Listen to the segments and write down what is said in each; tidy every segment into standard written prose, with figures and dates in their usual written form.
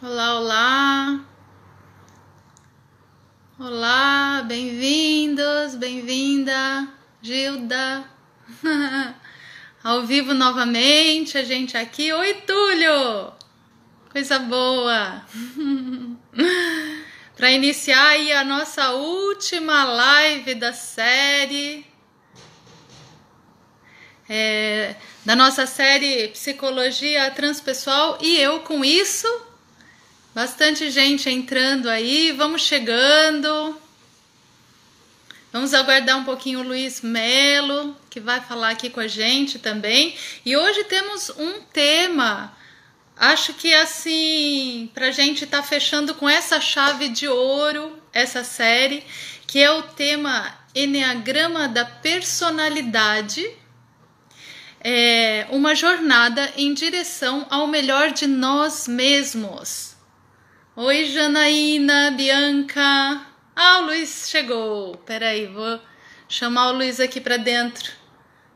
Olá, olá, olá, bem-vindos, bem-vinda, Gilda, ao vivo novamente, a gente aqui. Oi, Túlio, coisa boa, para iniciar aí a nossa última live da série, da nossa série Psicologia Transpessoal, e eu com isso. Bastante gente entrando aí, vamos chegando. Vamos aguardar um pouquinho o Luiz Melo, que vai falar aqui com a gente também. E hoje temos um tema, acho que assim, pra gente estar fechando com essa chave de ouro, essa série, que é o tema Eneagrama da Personalidade. É uma jornada em direção ao melhor de nós mesmos. Oi, Janaína, Bianca. Ah, o Luiz chegou. Peraí, vou chamar o Luiz aqui para dentro.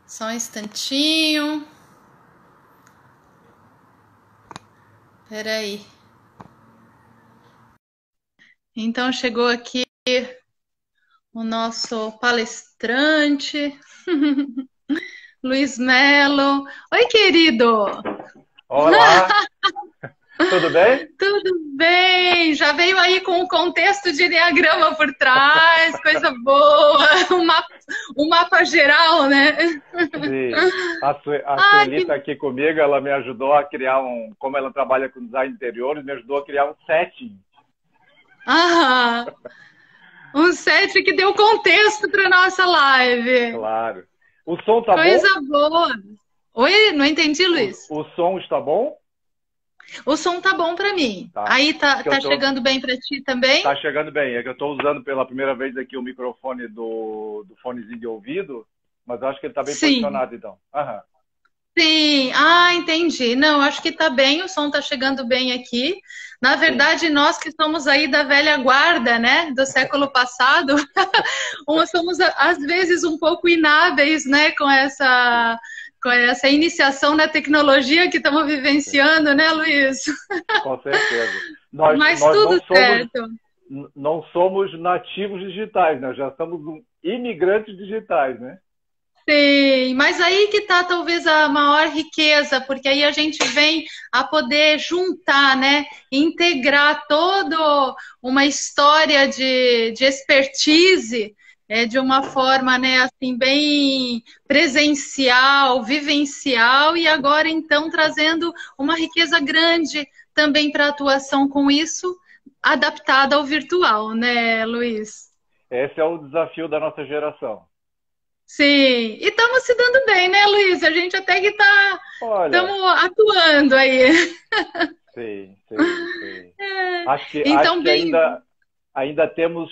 Só um instantinho. Peraí. Então chegou aqui o nosso palestrante, Luiz Melo. Oi, querido. Olá. Tudo bem? Tudo bem, já veio aí com um contexto de Eneagrama por trás, coisa boa, um mapa geral, né? Sim. A Sueli está aqui comigo, ela me ajudou a criar como ela trabalha com design interiores, me ajudou a criar um setting. Um set que deu contexto para nossa live. Claro. O som tá bom? Coisa boa. Oi, não entendi, Luiz. O som está bom? O som tá bom para mim. Tá. Aí tá chegando bem para ti também? Tá chegando bem. É que eu estou usando pela primeira vez aqui o microfone do fonezinho de ouvido, mas eu acho que ele está bem posicionado, então. Aham. Sim, entendi. Não, acho que tá bem, o som tá chegando bem aqui. Na verdade, sim, nós que somos aí da velha guarda, né, do século passado, somos às vezes um pouco inábeis, né, com essa iniciação na tecnologia que estamos vivenciando, né, Luiz? Com certeza. Mas tudo certo. Não somos nativos digitais, né? Já somos imigrantes digitais, né? Sim, mas aí que está talvez a maior riqueza, porque aí a gente vem a poder juntar, né, integrar toda uma história de expertise de uma forma, né, assim, bem presencial, vivencial, e agora então trazendo uma riqueza grande também para a atuação com isso, adaptada ao virtual, né, Luiz? Esse é o desafio da nossa geração. Sim, e estamos se dando bem, né, Luiz? A gente até que estamos atuando aí. Sim. Acho que ainda temos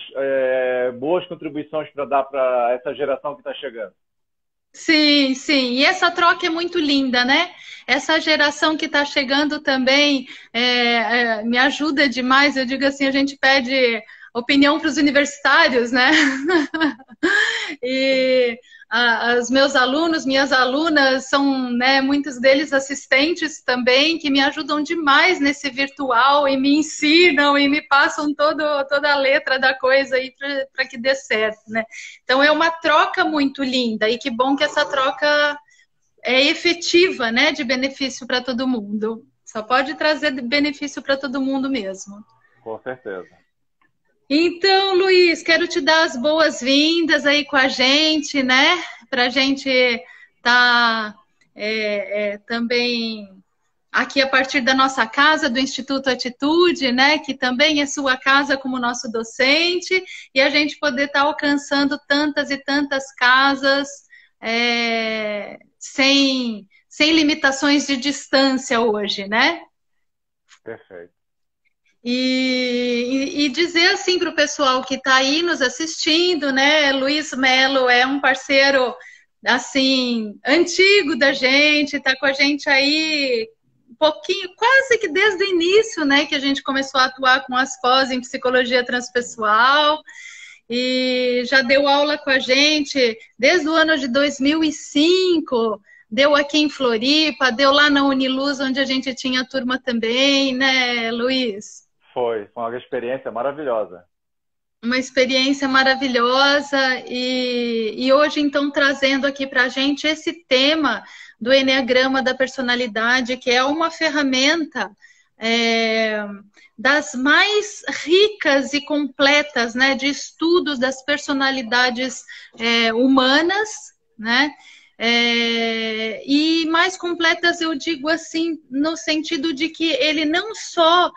boas contribuições para dar para essa geração que está chegando. Sim. E essa troca é muito linda, né? Essa geração que está chegando também me ajuda demais. Eu digo assim, a gente pede opinião para os universitários, né? E os meus alunos, minhas alunas são, né, muitos deles assistentes também, que me ajudam demais nesse virtual e me ensinam e me passam toda a letra da coisa aí para que dê certo, né? Então é uma troca muito linda e que bom que essa troca é efetiva, né, de benefício para todo mundo. Só pode trazer benefício para todo mundo mesmo. Com certeza. Então, Luiz, quero te dar as boas-vindas aí com a gente, né? Para a gente estar também aqui a partir da nossa casa, do Instituto Atitude, né? Que também é sua casa como nosso docente, e a gente poder estar alcançando tantas e tantas casas sem limitações de distância hoje, né? Perfeito. E dizer assim para o pessoal que está aí nos assistindo, né? Luiz Melo é um parceiro assim antigo da gente, está com a gente aí um pouquinho, quase que desde o início, né? Que a gente começou a atuar com as pós em psicologia transpessoal. E já deu aula com a gente desde o ano de 2005, deu aqui em Floripa, deu lá na Uniluz, onde a gente tinha a turma também, né, Luiz? Foi uma experiência maravilhosa. Uma experiência maravilhosa e hoje, então, trazendo aqui para a gente esse tema do Enneagrama da Personalidade, que é uma ferramenta das mais ricas e completas, né, de estudos das personalidades humanas, né? E mais completas, eu digo assim, no sentido de que ele não só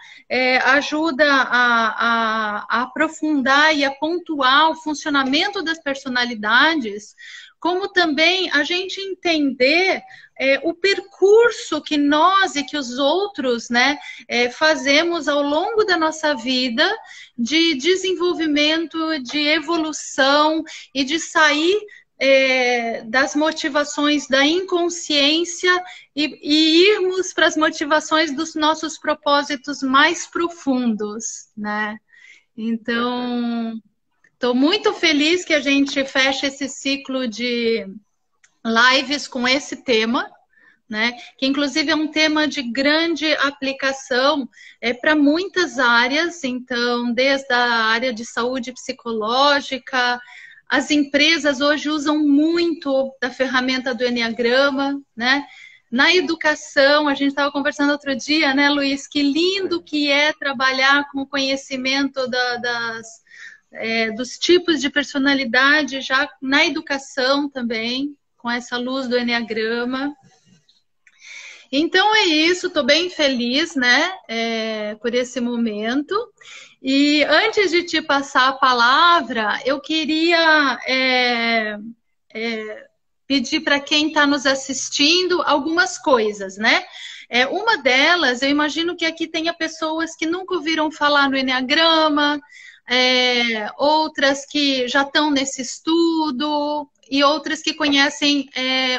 ajuda a aprofundar e a pontuar o funcionamento das personalidades, como também a gente entender o percurso que nós e que os outros, né, fazemos ao longo da nossa vida de desenvolvimento, de evolução e de sair das motivações da inconsciência e irmos para as motivações dos nossos propósitos mais profundos, né? Então, estou muito feliz que a gente feche esse ciclo de lives com esse tema, né? Que inclusive é um tema de grande aplicação para muitas áreas, então, desde a área de saúde psicológica. As empresas hoje usam muito da ferramenta do Enneagrama, né? Na educação, a gente estava conversando outro dia, né, Luiz? Que lindo que é trabalhar com o conhecimento dos tipos de personalidade já na educação também, com essa luz do Enneagrama. Então é isso, estou bem feliz, né, por esse momento. E antes de te passar a palavra, eu queria pedir para quem está nos assistindo algumas coisas, né? Uma delas, eu imagino que aqui tenha pessoas que nunca ouviram falar no Enneagrama, outras que já estão nesse estudo e outras que conhecem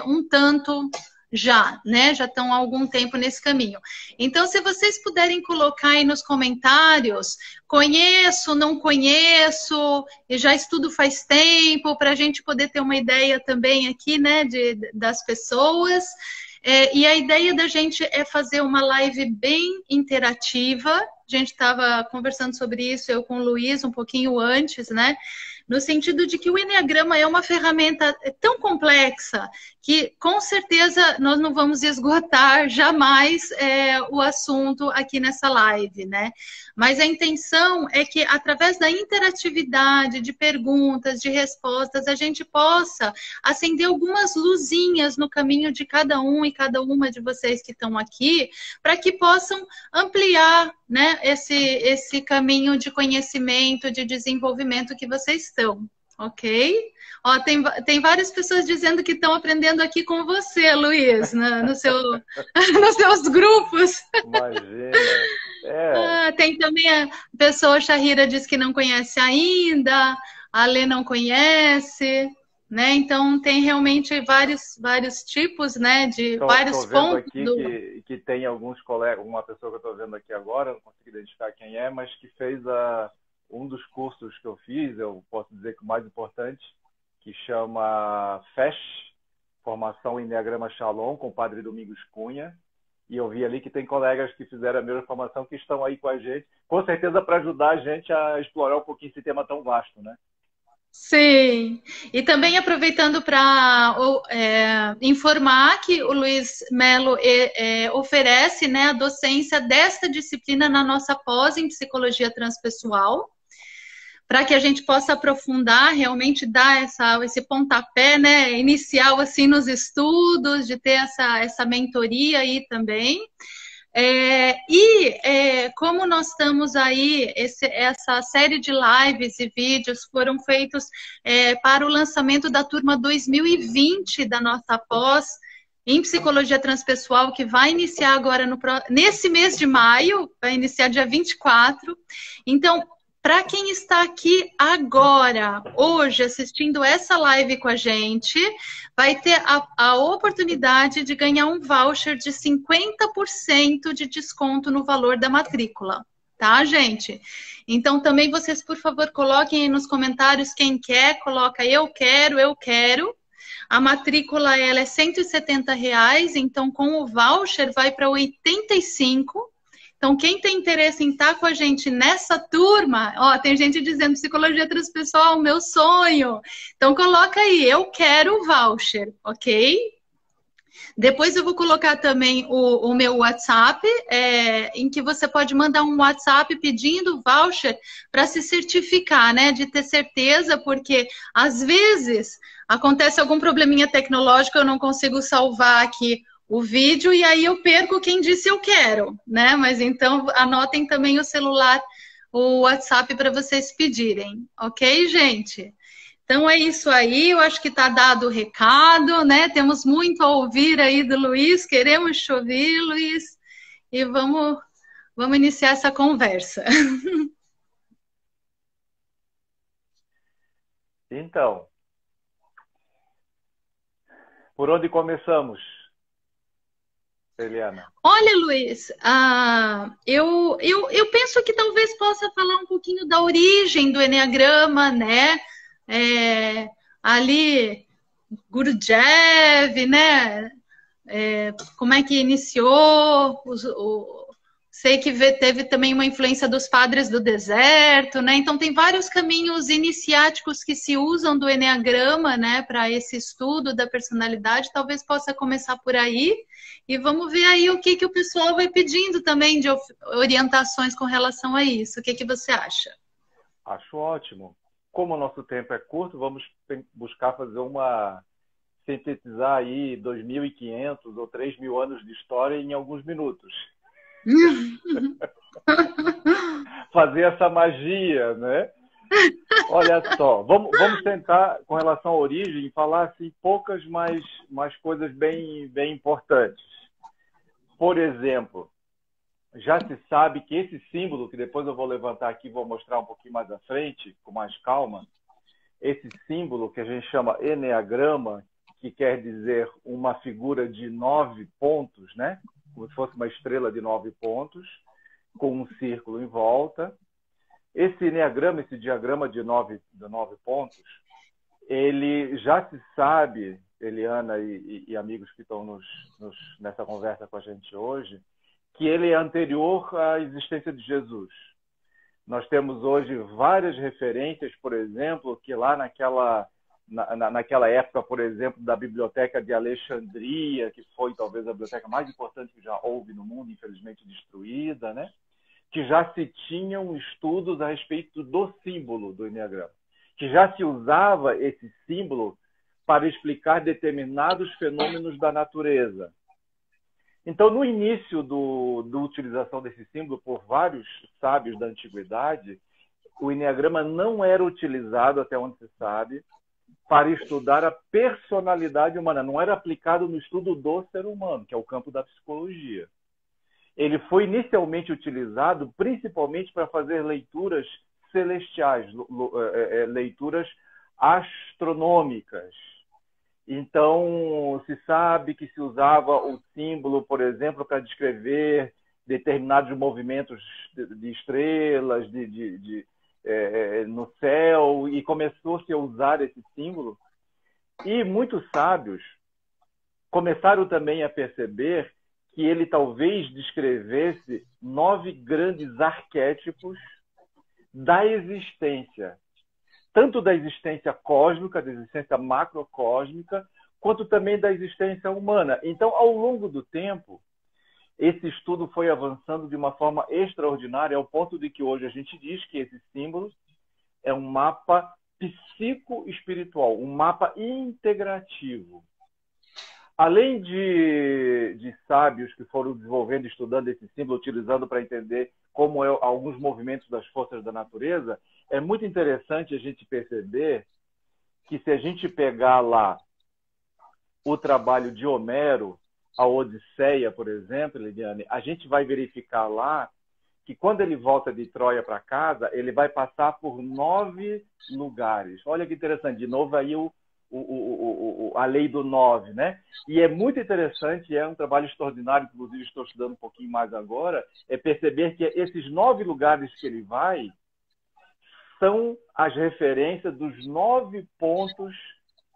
um tanto já, né? Já estão há algum tempo nesse caminho. Então, se vocês puderem colocar aí nos comentários, conheço, não conheço, e já estudo faz tempo, para a gente poder ter uma ideia também aqui, né, das pessoas. E a ideia da gente é fazer uma live bem interativa. A gente estava conversando sobre isso, eu com o Luiz, um pouquinho antes, né? No sentido de que o Enneagrama é uma ferramenta tão complexa que, com certeza, nós não vamos esgotar jamais o assunto aqui nessa live, né? Mas a intenção é que, através da interatividade, de perguntas, de respostas, a gente possa acender algumas luzinhas no caminho de cada um e cada uma de vocês que estão aqui, para que possam ampliar, né, esse caminho de conhecimento, de desenvolvimento que vocês estão, ok? Ó, tem várias pessoas dizendo que estão aprendendo aqui com você, Luiz, nos seus grupos. Imagina. Tem também a pessoa, Shahira, diz que não conhece ainda, a Lê não conhece, né? Então tem realmente vários tipos, né? De vários pontos. Aqui que tem alguns colegas, uma pessoa que eu estou vendo aqui agora, não consigo identificar quem é, mas que fez um dos cursos que eu fiz, eu posso dizer que o mais importante, que chama FESH, Formação em Enneagrama Shalom, com o Padre Domingos Cunha. E eu vi ali que tem colegas que fizeram a mesma formação que estão aí com a gente, com certeza para ajudar a gente a explorar um pouquinho esse tema tão vasto, né? Sim, e também aproveitando para informar que o Luiz Melo oferece, né, a docência desta disciplina na nossa pós em Psicologia Transpessoal, para que a gente possa aprofundar, realmente dar esse pontapé, né, inicial assim nos estudos, de ter essa mentoria aí também. Como nós estamos aí, essa série de lives e vídeos foram feitos para o lançamento da turma 2020 da nossa pós em Psicologia Transpessoal, que vai iniciar agora nesse mês de maio, vai iniciar dia 24. Então, para quem está aqui agora, hoje, assistindo essa live com a gente, vai ter a oportunidade de ganhar um voucher de 50% de desconto no valor da matrícula, tá, gente? Então, também vocês, por favor, coloquem aí nos comentários quem quer, coloca eu quero. A matrícula ela é R$ 170, então com o voucher vai para 85. Então, quem tem interesse em estar com a gente nessa turma, ó, tem gente dizendo psicologia transpessoal, meu sonho. Então, coloca aí, eu quero o voucher, ok? Depois eu vou colocar também o meu WhatsApp, em que você pode mandar um WhatsApp pedindo voucher para se certificar, né? De ter certeza, porque às vezes acontece algum probleminha tecnológico, eu não consigo salvar aqui o vídeo e aí eu perco quem disse eu quero, né? Mas então anotem também o celular, o WhatsApp para vocês pedirem, ok, gente? Então é isso aí, eu acho que está dado o recado, né? Temos muito a ouvir aí do Luiz, queremos te ouvir, Luiz, e vamos iniciar essa conversa. Então, por onde começamos, Eliana? Olha, Luiz, eu penso que talvez possa falar um pouquinho da origem do Eneagrama, né? Ali, Gurdjieff, né? Como é que iniciou, sei que teve também uma influência dos padres do deserto, né? Então tem vários caminhos iniciáticos que se usam do Eneagrama, né, para esse estudo da personalidade. Talvez possa começar por aí e vamos ver aí o que o pessoal vai pedindo também de orientações com relação a isso. O que você acha? Acho ótimo. Como o nosso tempo é curto, vamos buscar fazer sintetizar aí 2.500 ou 3.000 anos de história em alguns minutos. Fazer essa magia, né? Olha só, vamos tentar, com relação à origem, falar assim, poucas mais coisas bem importantes. Por exemplo, já se sabe que esse símbolo, que depois eu vou levantar aqui e vou mostrar um pouquinho mais à frente, com mais calma, esse símbolo que a gente chama Eneagrama, que quer dizer uma figura de 9 pontos, né? Como se fosse uma estrela de 9 pontos, com um círculo em volta. Esse Eneagrama, esse diagrama de 9 pontos, ele já se sabe, Eliana e amigos que estão nessa conversa com a gente hoje, que ele é anterior à existência de Jesus. Nós temos hoje várias referências, por exemplo, que lá naquela época, por exemplo, da Biblioteca de Alexandria, que foi talvez a biblioteca mais importante que já houve no mundo, infelizmente destruída, né? Que já se tinham estudos a respeito do símbolo do Eneagrama, que já se usava esse símbolo para explicar determinados fenômenos da natureza. Então, no início da utilização desse símbolo por vários sábios da antiguidade, o Eneagrama não era utilizado, até onde se sabe, para estudar a personalidade humana. Não era aplicado no estudo do ser humano, que é o campo da psicologia. Ele foi inicialmente utilizado principalmente para fazer leituras celestiais, leituras astronômicas. Então, se sabe que se usava o símbolo, por exemplo, para descrever determinados movimentos de estrelas no céu, e começou-se a usar esse símbolo. E muitos sábios começaram também a perceber que ele talvez descrevesse 9 grandes arquétipos da existência, tanto da existência cósmica, da existência macrocósmica, quanto também da existência humana. Então, ao longo do tempo, esse estudo foi avançando de uma forma extraordinária, ao ponto de que hoje a gente diz que esse símbolo é um mapa psicoespiritual, um mapa integrativo. Além de sábios que foram desenvolvendo e estudando esse símbolo, utilizando para entender como alguns movimentos das forças da natureza, é muito interessante a gente perceber que, se a gente pegar lá o trabalho de Homero, a Odisseia, por exemplo, Liliane, a gente vai verificar lá que, quando ele volta de Troia para casa, ele vai passar por 9 lugares. Olha que interessante, de novo aí a lei do 9, né? E é muito interessante, é um trabalho extraordinário, inclusive estou estudando um pouquinho mais agora, é perceber que esses 9 lugares que ele vai são as referências dos 9 pontos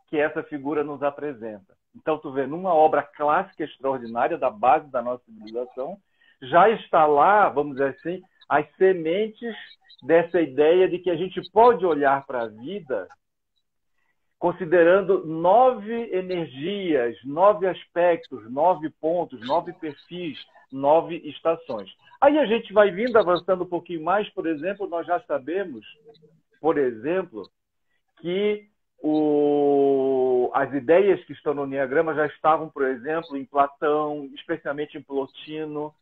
que essa figura nos apresenta. Então, tu vê, numa obra clássica extraordinária da base da nossa civilização, já está lá, vamos dizer assim, as sementes dessa ideia de que a gente pode olhar para a vida considerando 9 energias, 9 aspectos, 9 pontos, 9 perfis, 9 estações. Aí a gente vai vindo, avançando um pouquinho mais, por exemplo, nós já sabemos, por exemplo, que as ideias que estão no Enneagrama já estavam, por exemplo, em Platão, especialmente em Plotino,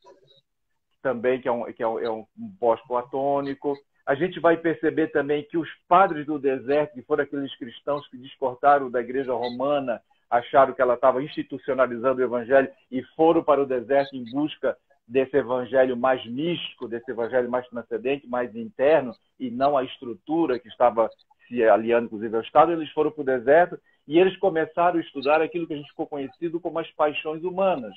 também, que é um pós-platônico. A gente vai perceber também que os padres do deserto, que foram aqueles cristãos que descortaram da igreja romana, acharam que ela estava institucionalizando o evangelho e foram para o deserto em busca desse evangelho mais místico, desse evangelho mais transcendente, mais interno, e não a estrutura que estava se aliando, inclusive, ao Estado. Eles foram para o deserto e eles começaram a estudar aquilo que a gente ficou conhecido como as paixões humanas,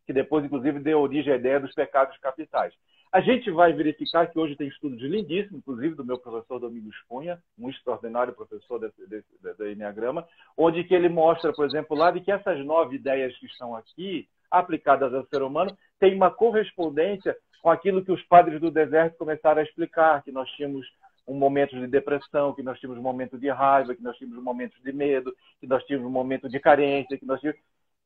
que depois, inclusive, deu origem à ideia dos pecados capitais. A gente vai verificar que hoje tem estudos lindíssimos, inclusive do meu professor Domingos Cunha, um extraordinário professor do Enneagrama, onde que ele mostra, por exemplo, lá de que essas 9 ideias que estão aqui, aplicadas ao ser humano, têm uma correspondência com aquilo que os padres do deserto começaram a explicar, que nós tínhamos um momento de depressão, que nós tínhamos um momento de raiva, que nós tínhamos um momento de medo, que nós tínhamos um momento de carência,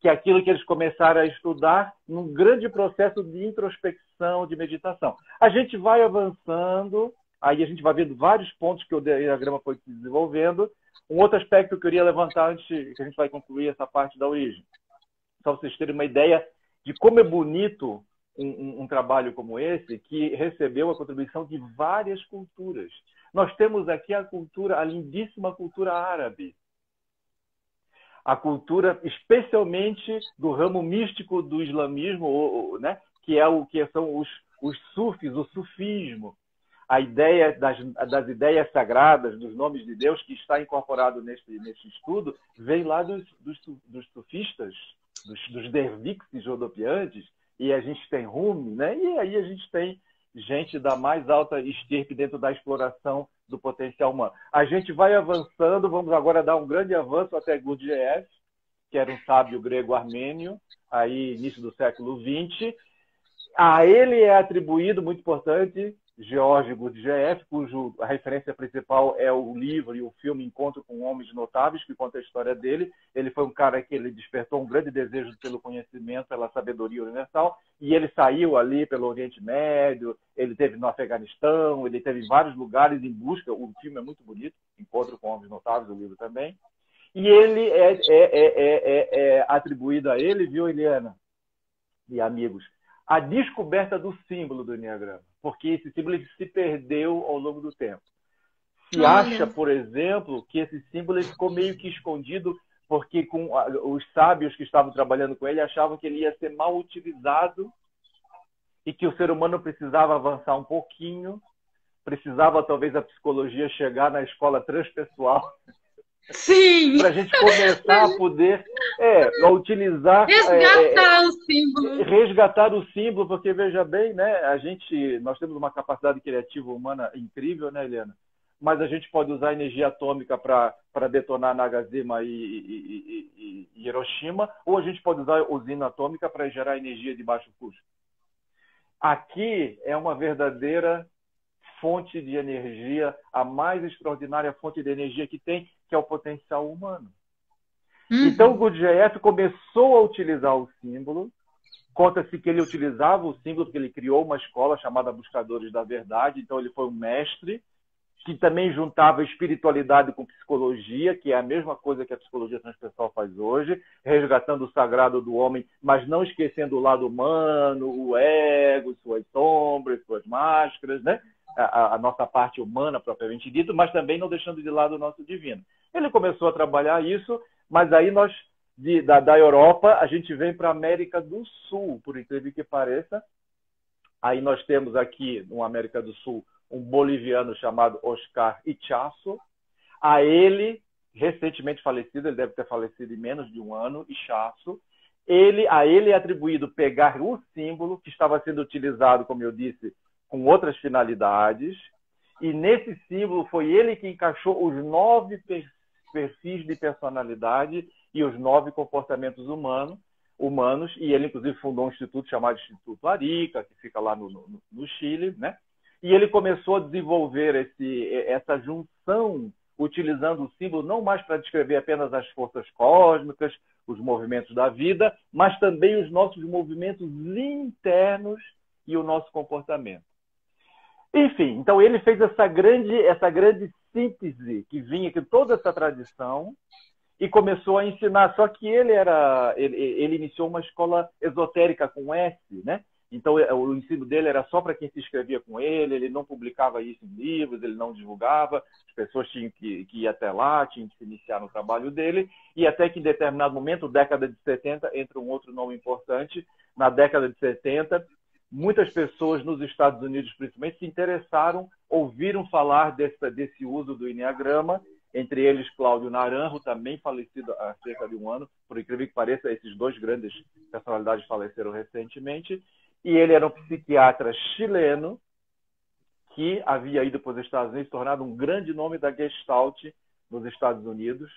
que é aquilo que eles começaram a estudar num grande processo de introspecção, de meditação. A gente vai avançando, aí a gente vai vendo vários pontos que o Enneagrama foi se desenvolvendo. Um outro aspecto que eu queria levantar antes que a gente vai concluir essa parte da origem, só para vocês terem uma ideia de como é bonito um trabalho como esse, que recebeu a contribuição de várias culturas. Nós temos aqui a lindíssima cultura árabe, a cultura, especialmente do ramo místico do islamismo, né? que são os sufis, o sufismo, a ideia das ideias sagradas, dos nomes de Deus, que está incorporado nesse estudo, vem lá dos sufistas, dos dervixes rodopiantes, e a gente tem Rumi, né? E aí a gente tem gente da mais alta estirpe dentro da exploração do potencial humano. A gente vai avançando, vamos agora dar um grande avanço até Gurdjieff, que era um sábio grego armênio, aí início do século XX. A ele é atribuído, muito importante, George Gurdjieff, a referência principal é o livro e o filme Encontro com Homens Notáveis, que conta a história dele. Ele foi um cara que ele despertou um grande desejo pelo conhecimento, pela sabedoria universal, e ele saiu ali pelo Oriente Médio, ele esteve no Afeganistão, ele esteve em vários lugares em busca. O filme é muito bonito, Encontro com Homens Notáveis, o livro também. E ele é atribuído a ele, viu, Eliana e amigos, a descoberta do símbolo do Enneagrama, porque esse símbolo se perdeu ao longo do tempo. Se acha, por exemplo, que esse símbolo ficou meio que escondido porque os sábios que estavam trabalhando com ele achavam que ele ia ser mal utilizado e que o ser humano precisava avançar um pouquinho, precisava talvez a psicologia chegar na escola transpessoal. Sim! Para a gente começar a poder utilizar... Resgatar o símbolo. Resgatar o símbolo, porque, veja bem, né, nós temos uma capacidade criativa humana incrível, né, Helena? Mas a gente pode usar energia atômica para detonar Nagasaki e Hiroshima, ou a gente pode usar usina atômica para gerar energia de baixo custo. Aqui é uma verdadeira fonte de energia, a mais extraordinária fonte de energia que tem, que é o potencial humano. Então, o Gurdjieff começou a utilizar o símbolo. Conta-se que ele utilizava o símbolo porque ele criou uma escola chamada Buscadores da Verdade. Então, ele foi um mestre que também juntava espiritualidade com psicologia, que é a mesma coisa que a psicologia transpessoal faz hoje, resgatando o sagrado do homem, mas não esquecendo o lado humano, o ego, suas sombras, suas máscaras, né? A nossa parte humana propriamente dita, mas também não deixando de lado o nosso divino. Ele começou a trabalhar isso, mas aí nós, da Europa, a gente vem para a América do Sul, por incrível que pareça. Aí nós temos aqui, na América do Sul, um boliviano chamado Oscar Ichazo. A ele, recentemente falecido, ele deve ter falecido em menos de um ano, Ichazo. A ele é atribuído pegar o símbolo que estava sendo utilizado, como eu disse, com outras finalidades, e nesse símbolo foi ele que encaixou os 9 perfis de personalidade e os 9 comportamentos humanos, e ele inclusive fundou um instituto chamado Instituto Arica, que fica lá no Chile, né? E ele começou a desenvolver essa junção, utilizando o símbolo não mais para descrever apenas as forças cósmicas, os movimentos da vida, mas também os nossos movimentos internos e o nosso comportamento. Enfim, então ele fez essa grande síntese que vinha de toda essa tradição e começou a ensinar. Só que ele iniciou uma escola esotérica com S, né? Então o ensino dele era só para quem se inscrevia com ele não publicava isso em livros, ele não divulgava, as pessoas tinham que ir até lá, tinham que se iniciar no trabalho dele, e até que em determinado momento, década de 70, entra um outro nome importante, na década de 70, muitas pessoas nos Estados Unidos, principalmente, se interessaram, ouviram falar desse uso do Enneagrama, entre eles Cláudio Naranjo, também falecido há cerca de um ano, por incrível que pareça, esses 2 grandes personalidades faleceram recentemente, e ele era um psiquiatra chileno que havia ido para os Estados Unidos, tornado um grande nome da Gestalt nos Estados Unidos.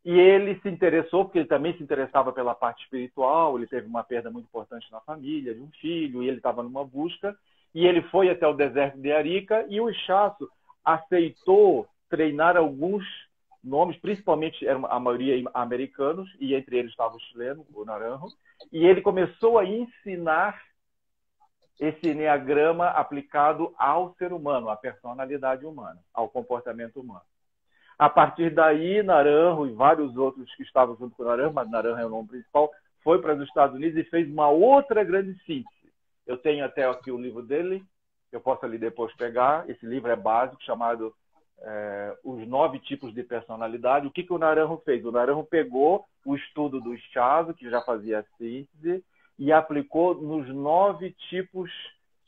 E ele se interessou, porque ele também se interessava pela parte espiritual, ele teve uma perda muito importante na família, de um filho, e ele estava numa busca, e ele foi até o deserto de Arica, e o Ichaço aceitou treinar alguns nomes, principalmente a maioria americanos, e entre eles estava o chileno, o Naranjo, e ele começou a ensinar esse enneagrama aplicado ao ser humano, à personalidade humana, ao comportamento humano. A partir daí, Naranjo e vários outros que estavam junto com o Naranjo, mas Naranjo é o nome principal, foi para os Estados Unidos e fez uma outra grande síntese. Eu tenho até aqui o livro dele, eu posso ali depois pegar. Esse livro é básico, chamado Os 9 Tipos de Personalidade. O que o Naranjo fez? O Naranjo pegou o estudo do Ichazo, que já fazia a síntese, e aplicou nos 9 tipos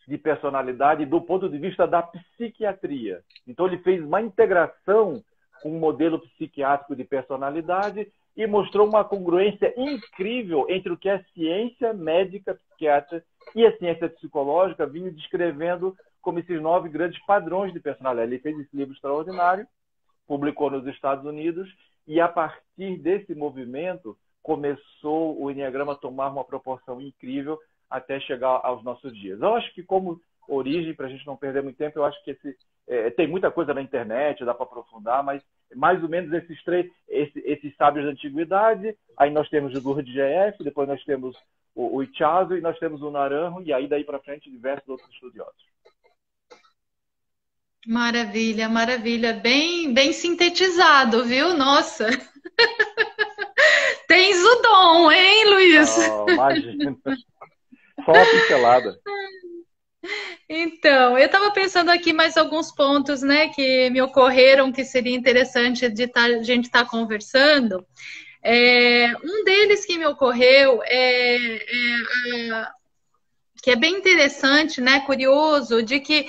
de personalidade do ponto de vista da psiquiatria. Então, ele fez uma integração com um modelo psiquiátrico de personalidade e mostrou uma congruência incrível entre o que a ciência médica, psiquiátrica e a ciência psicológica vinham descrevendo como esses 9 grandes padrões de personalidade. Ele fez esse livro extraordinário, publicou nos Estados Unidos, e a partir desse movimento começou o Enneagrama a tomar uma proporção incrível até chegar aos nossos dias. Eu acho que, como origem, para a gente não perder muito tempo, eu acho que tem muita coisa na internet, dá para aprofundar, mas mais ou menos esses sábios da antiguidade. Aí nós temos o Gurdjieff, depois nós temos o Ichazo e nós temos o Naranjo, e aí daí para frente diversos outros estudiosos. Maravilha, maravilha. Bem, bem sintetizado, viu? Nossa! Tens o dom, hein, Luiz? Oh, imagina. Só uma pincelada. Então, eu estava pensando aqui mais alguns pontos, né, que me ocorreram que seria interessante de a gente estar conversando. Um deles que me ocorreu que é bem interessante, né, curioso, de que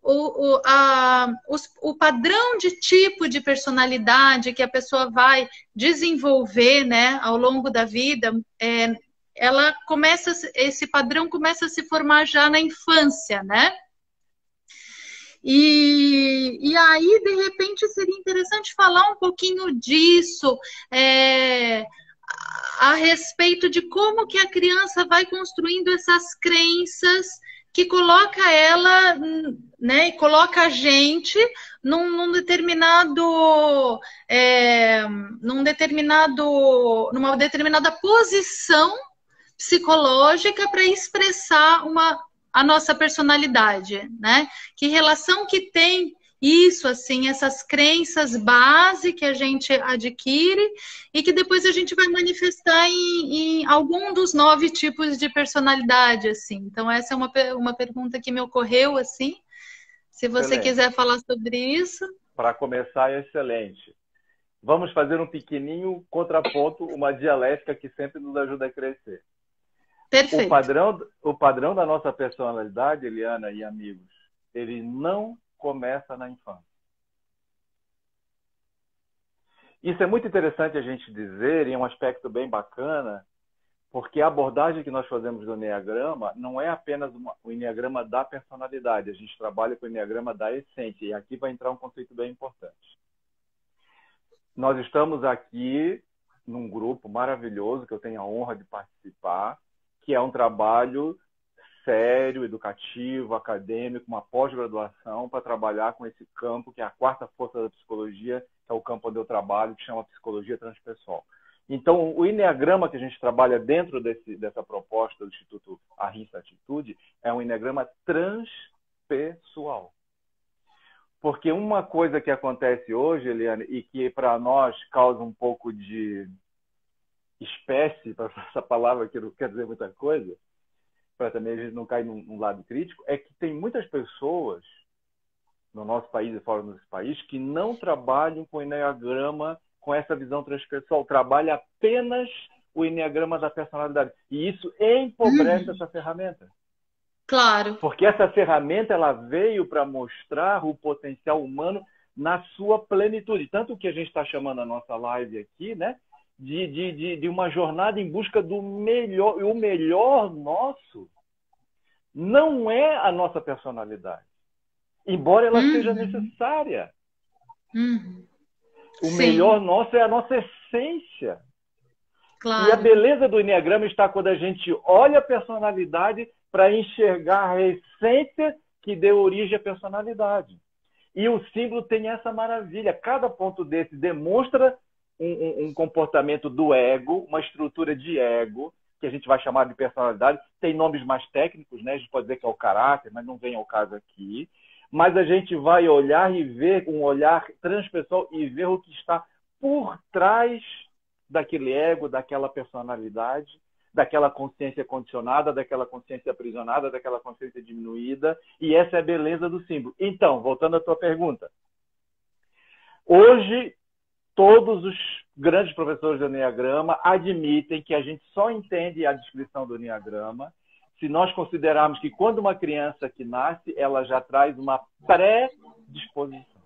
o padrão de tipo de personalidade que a pessoa vai desenvolver, né, ao longo da vida, esse padrão começa a se formar já na infância, né? E aí, de repente, seria interessante falar um pouquinho disso, a respeito de como que a criança vai construindo essas crenças que coloca ela, né, e coloca a gente numa determinada posição psicológica para expressar a nossa personalidade, né? Que relação que tem isso, assim, essas crenças base que a gente adquire e que depois a gente vai manifestar em algum dos 9 tipos de personalidade, assim. Então, essa é uma pergunta que me ocorreu, assim. Se você quiser falar sobre isso. Para começar, é excelente. Vamos fazer um pequenininho contraponto, uma dialética que sempre nos ajuda a crescer. Perfeito. O padrão da nossa personalidade, Eliana e amigos, ele não começa na infância. Isso é muito interessante a gente dizer, e é um aspecto bem bacana, porque a abordagem que nós fazemos do Enneagrama não é apenas o Enneagrama da personalidade, a gente trabalha com o Enneagrama da essência, e aqui vai entrar um conceito bem importante. Nós estamos aqui num grupo maravilhoso que eu tenho a honra de participar, que é um trabalho sério, educativo, acadêmico, uma pós-graduação para trabalhar com esse campo, que é a quarta força da psicologia, que é o campo onde eu trabalho, que chama psicologia transpessoal. Então, o eneagrama que a gente trabalha dentro dessa proposta do Instituto Arrinça Atitude é um eneagrama transpessoal. Porque uma coisa que acontece hoje, Eliane, e que para nós causa um pouco de espécie, para essa palavra que não quer dizer muita coisa, para também a gente não cair num lado crítico, é que tem muitas pessoas no nosso país e fora do nosso país que não trabalham com o eneagrama com essa visão transpessoal, trabalha apenas o eneagrama da personalidade. E isso empobrece essa ferramenta. Claro. Porque essa ferramenta ela veio para mostrar o potencial humano na sua plenitude. Tanto que a gente está chamando a nossa live aqui, né, de uma jornada em busca do melhor. E o melhor nosso não é a nossa personalidade, embora ela seja necessária. O melhor nosso é a nossa essência. Claro. E a beleza do eneagrama está quando a gente olha a personalidade para enxergar a essência que deu origem à personalidade. E o símbolo tem essa maravilha. Cada ponto desse demonstra um comportamento do ego, uma estrutura de ego, que a gente vai chamar de personalidade. Tem nomes mais técnicos, né? A gente pode dizer que é o caráter, mas não vem ao caso aqui. Mas a gente vai olhar e ver um olhar transpessoal e ver o que está por trás daquele ego, daquela personalidade, daquela consciência condicionada, daquela consciência aprisionada, daquela consciência diminuída. E essa é a beleza do símbolo. Então, voltando à tua pergunta. Hoje, todos os grandes professores do Eneagrama admitem que a gente só entende a descrição do Eneagrama se nós considerarmos que quando uma criança que nasce, ela já traz uma predisposição.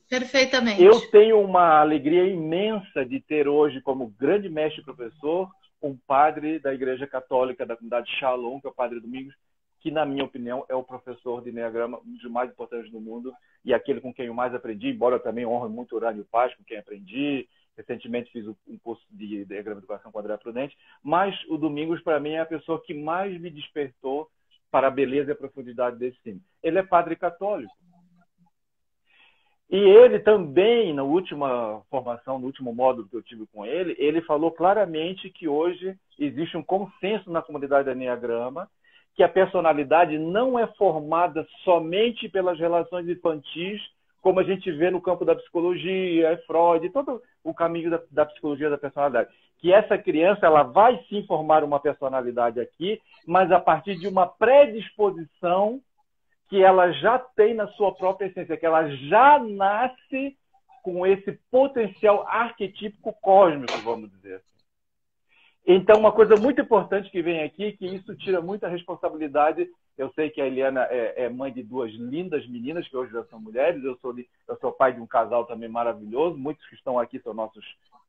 Perfeitamente. Eu tenho uma alegria imensa de ter hoje como grande mestre e professor um padre da Igreja Católica da comunidade Shalom, que é o Padre Domingos, que, na minha opinião, é o professor de Eneagrama, um dos mais importantes do mundo e aquele com quem eu mais aprendi, embora eu também honre muito Urânio Paz, com quem aprendi. Recentemente fiz um curso de Eneagrama de Educação com André Prudente, mas o Domingos, para mim, é a pessoa que mais me despertou para a beleza e a profundidade desse símbolo. Ele é padre católico. E ele também, na última formação, no último módulo que eu tive com ele, ele falou claramente que hoje existe um consenso na comunidade do Eneagrama que a personalidade não é formada somente pelas relações infantis, como a gente vê no campo da psicologia, Freud, todo o caminho da psicologia da personalidade. Que essa criança ela vai sim formar uma personalidade aqui, mas a partir de uma predisposição que ela já tem na sua própria essência, que ela já nasce com esse potencial arquetípico cósmico, vamos dizer assim. Então, uma coisa muito importante que vem aqui, que isso tira muita responsabilidade. Eu sei que a Eliana é mãe de duas lindas meninas, que hoje já são mulheres. Eu sou pai de um casal também maravilhoso. Muitos que estão aqui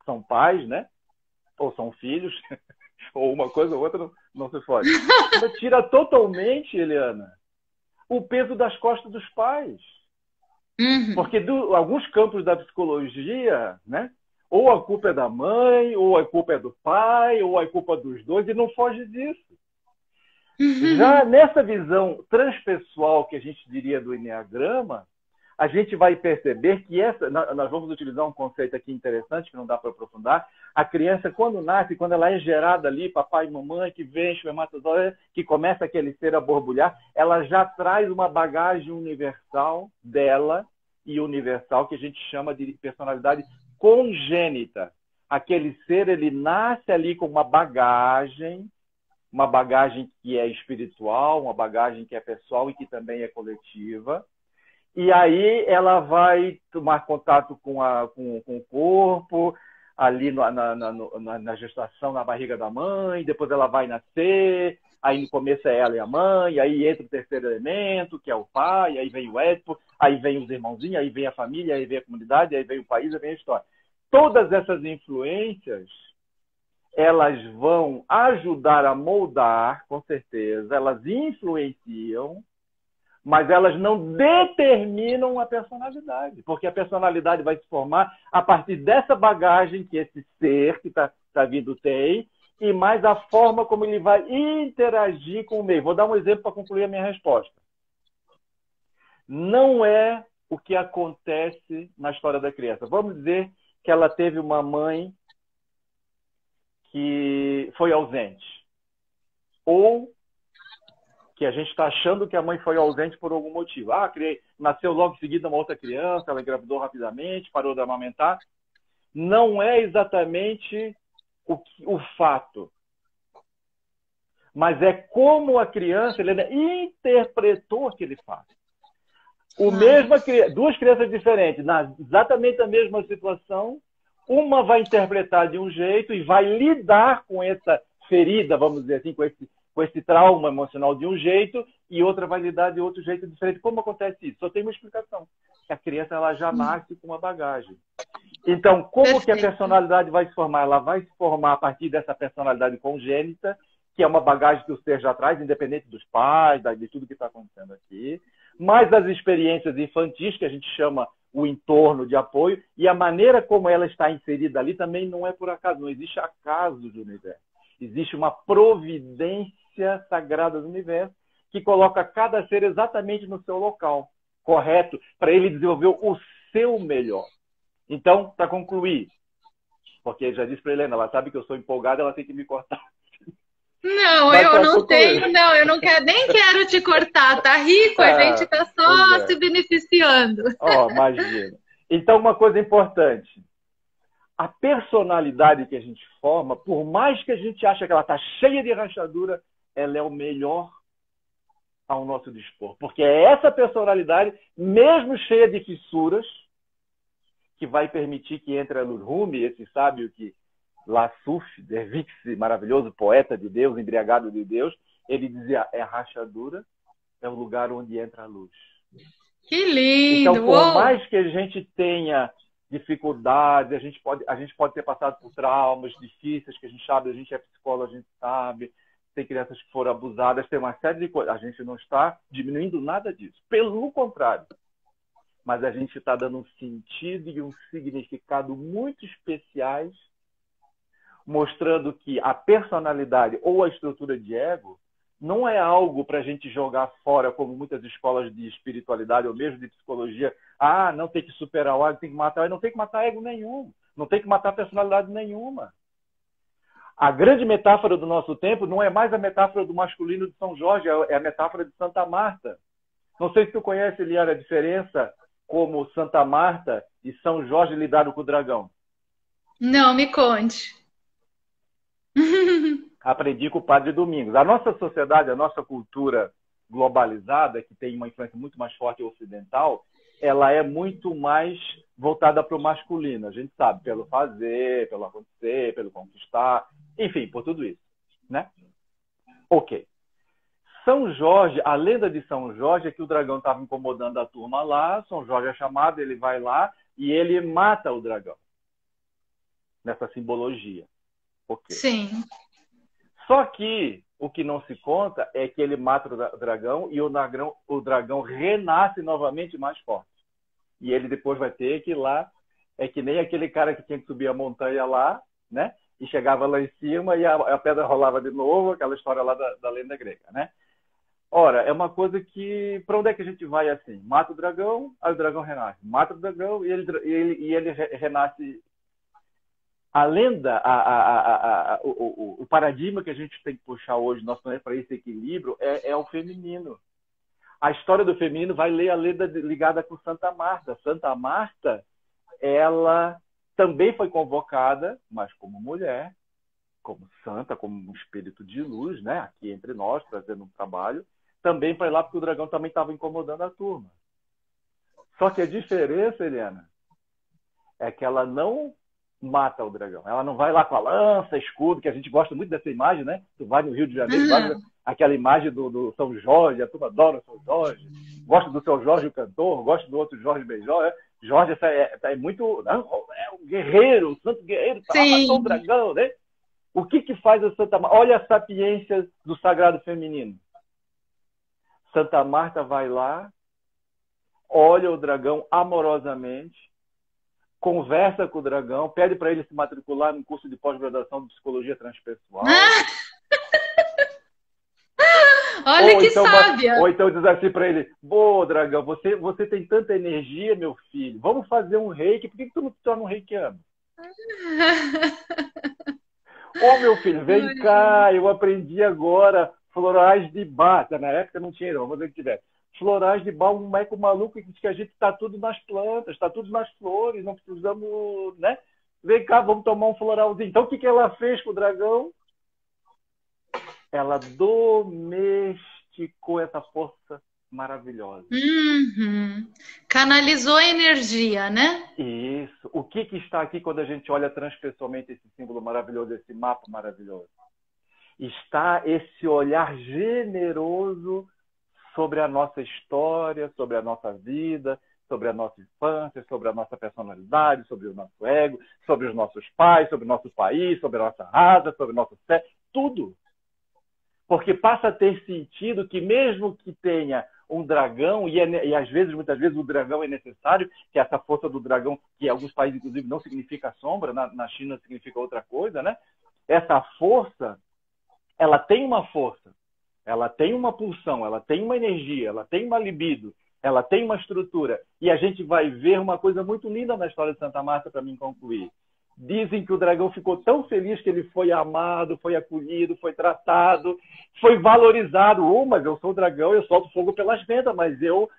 são pais, né? Ou são filhos. Ou uma coisa ou outra não se pode. Então, tira totalmente, Eliana, o peso das costas dos pais. Porque alguns campos da psicologia, né? Ou a culpa é da mãe, ou a culpa é do pai, ou a culpa dos dois, e não foge disso. Já nessa visão transpessoal que a gente diria do Eneagrama, a gente vai perceber que nós vamos utilizar um conceito aqui interessante, que não dá para aprofundar. A criança, quando nasce, quando ela é gerada ali, papai e mamãe, que vem, espermatozoide, que começa aquele ser a borbulhar, ela já traz uma bagagem universal dela, e universal, que a gente chama de personalidade congênita. Aquele ser, ele nasce ali com uma bagagem que é espiritual, uma bagagem que é pessoal e que também é coletiva. E aí ela vai tomar contato com o corpo, ali na gestação, na barriga da mãe, depois ela vai nascer, aí no começo é ela e a mãe, aí entra o terceiro elemento, que é o pai, aí vem o Édipo, aí vem os irmãozinhos, aí vem a família, aí vem a comunidade, aí vem o país, aí vem a história. Todas essas influências, elas vão ajudar a moldar, com certeza, elas influenciam, mas elas não determinam a personalidade, porque a personalidade vai se formar a partir dessa bagagem que esse ser que está vindo tem, e mais a forma como ele vai interagir com o meio. Vou dar um exemplo para concluir a minha resposta. Não é o que acontece na história da criança. Vamos dizer que ela teve uma mãe que foi ausente, ou que a gente está achando que a mãe foi ausente por algum motivo. Nasceu logo em seguida uma outra criança, ela engravidou rapidamente, parou de amamentar. Não é exatamente o fato, mas é como a criança, Helena, interpretou aquele fato. Duas crianças diferentes, exatamente a mesma situação, uma vai interpretar de um jeito e vai lidar com essa ferida, vamos dizer assim, com esse trauma emocional de um jeito, e outra vai lidar de outro jeito diferente. Como acontece isso? Só tem uma explicação. A criança ela já nasce com uma bagagem. Então, como que a personalidade vai se formar? Ela vai se formar a partir dessa personalidade congênita, que é uma bagagem que o ser já traz, independente dos pais, de tudo que está acontecendo aqui, mais as experiências infantis, que a gente chama o entorno de apoio, e a maneira como ela está inserida ali também não é por acaso, não existe acaso do universo. Existe uma providência sagrada do universo que coloca cada ser exatamente no seu local correto, para ele desenvolver o seu melhor. Então, para concluir, porque já disse para Helena, ela sabe que eu sou empolgada, ela tem que me cortar. Não, eu não tenho, não, eu não quero, nem quero te cortar, tá rico, a gente tá só se beneficiando. Imagina. Então, uma coisa importante, a personalidade que a gente forma, por mais que a gente ache que ela está cheia de rachadura, ela é o melhor ao nosso dispor. Porque é essa personalidade, mesmo cheia de fissuras, que vai permitir que entre a luz. Rumi, esse sábio que Lassuf, Dervix, maravilhoso poeta de Deus, embriagado de Deus, ele dizia, a rachadura é o lugar onde entra a luz. Que lindo! Então, por mais que a gente tenha dificuldades, a gente pode ter passado por traumas difíceis, que a gente sabe, a gente é psicólogo, a gente sabe, tem crianças que foram abusadas, tem uma série de coisas. A gente não está diminuindo nada disso. Pelo contrário. Mas a gente está dando um sentido e um significado muito especiais, mostrando que a personalidade ou a estrutura de ego não é algo para a gente jogar fora, como muitas escolas de espiritualidade ou mesmo de psicologia. Não tem que superar o ego, tem que matar. Não tem que matar ego nenhum. Não tem que matar personalidade nenhuma. A grande metáfora do nosso tempo não é mais a metáfora do masculino de São Jorge, é a metáfora de Santa Marta. Não sei se tu conhece, Eliana, a diferença como Santa Marta e São Jorge lidaram com o dragão. Não, me conte. Aprendi com o Padre Domingos. A nossa sociedade, a nossa cultura globalizada, que tem uma influência muito mais forte ocidental, ela é muito mais voltada para o masculino. A gente sabe, pelo fazer, pelo acontecer, pelo conquistar, enfim, por tudo isso, né? Ok. São Jorge, a lenda de São Jorge é que o dragão estava incomodando a turma lá, São Jorge é chamado, ele vai lá e ele mata o dragão. Nessa simbologia. Okay. Sim. Só que o que não se conta é que ele mata o dragão e o dragão renasce novamente mais forte. E ele depois vai ter que ir lá, é que nem aquele cara que tinha que subir a montanha lá, né? E chegava lá em cima e a pedra rolava de novo, aquela história lá da lenda grega, né? Ora, é uma coisa que... Para onde é que a gente vai assim? Mata o dragão, aí o dragão renasce. Mata o dragão e ele renasce. A lenda, o paradigma que a gente tem que puxar hoje, nosso planeta, para esse equilíbrio, é o feminino. A história do feminino vai ler a lenda ligada com Santa Marta. Santa Marta, ela também foi convocada, mas como mulher, como santa, como um espírito de luz, né? Aqui entre nós, trazendo um trabalho, também para ir lá porque o dragão também estava incomodando a turma. Só que a diferença, Eliana, é que ela não mata o dragão. Ela não vai lá com a lança, escudo, que a gente gosta muito dessa imagem, né? Tu vai no Rio de Janeiro, vai aquela imagem do São Jorge, a turma adora o São Jorge, gosta do São Jorge o cantor, gosta do outro Jorge Benjó. Jorge é muito... É um guerreiro, um santo guerreiro, matou o dragão, né? O que faz a Santa Marta? Olha a sapiência do sagrado feminino. Santa Marta vai lá, olha o dragão amorosamente, conversa com o dragão, pede para ele se matricular no curso de pós-graduação de psicologia transpessoal. Olha que sábia! Ou então diz assim para ele: boa, dragão, você tem tanta energia, meu filho, vamos fazer um reiki, por que tu não se torna um reikiano? Ô, meu filho, vem cá, eu aprendi agora florais de Bach. Na época não tinha, não, vamos ver que tiver. Florais de Bach, um meco maluco que diz que a gente está tudo nas plantas, está tudo nas flores, não precisamos, né? Vem cá, vamos tomar um floralzinho. Então, o que ela fez com o dragão? Ela domesticou essa força maravilhosa. Uhum. Canalizou a energia, né? Isso. O que está aqui quando a gente olha transpessoalmente esse símbolo maravilhoso, esse mapa maravilhoso? Está esse olhar generoso sobre a nossa história, sobre a nossa vida, sobre a nossa infância, sobre a nossa personalidade, sobre o nosso ego, sobre os nossos pais, sobre o nosso país, sobre a nossa raça, sobre o nosso sexo, tudo. Porque passa a ter sentido que mesmo que tenha um dragão, e às vezes, muitas vezes, o dragão é necessário, que essa força do dragão, que em alguns países, inclusive, não significa sombra, na China significa outra coisa, né? Essa força, ela tem uma força, ela tem uma pulsão, ela tem uma energia, ela tem uma libido, ela tem uma estrutura. E a gente vai ver uma coisa muito linda na história de Santa Marta, para mim concluir. Dizem que o dragão ficou tão feliz que ele foi amado, foi acolhido, foi tratado, foi valorizado. Mas eu sou o dragão, eu solto fogo pelas ventas, mas eu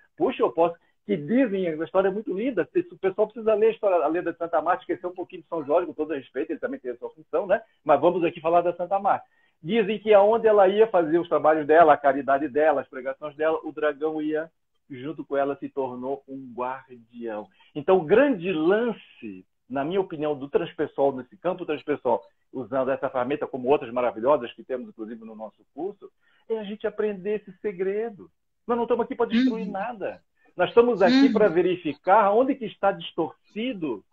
posso. Que dizem, a história é muito linda, o pessoal precisa ler a lenda de Santa Marta, esquecer um pouquinho de São Jorge, com todo respeito, ele também tem a sua função, né? Mas vamos aqui falar da Santa Marta. Dizem que aonde ela ia fazer os trabalhos dela, a caridade dela, as pregações dela, o dragão ia, junto com ela, se tornou um guardião. Então, o grande lance, na minha opinião, do transpessoal, nesse campo transpessoal, usando essa ferramenta como outras maravilhosas que temos, inclusive, no nosso curso, é a gente aprender esse segredo. Nós não estamos aqui para destruir nada. Nós estamos aqui para verificar onde que está distorcido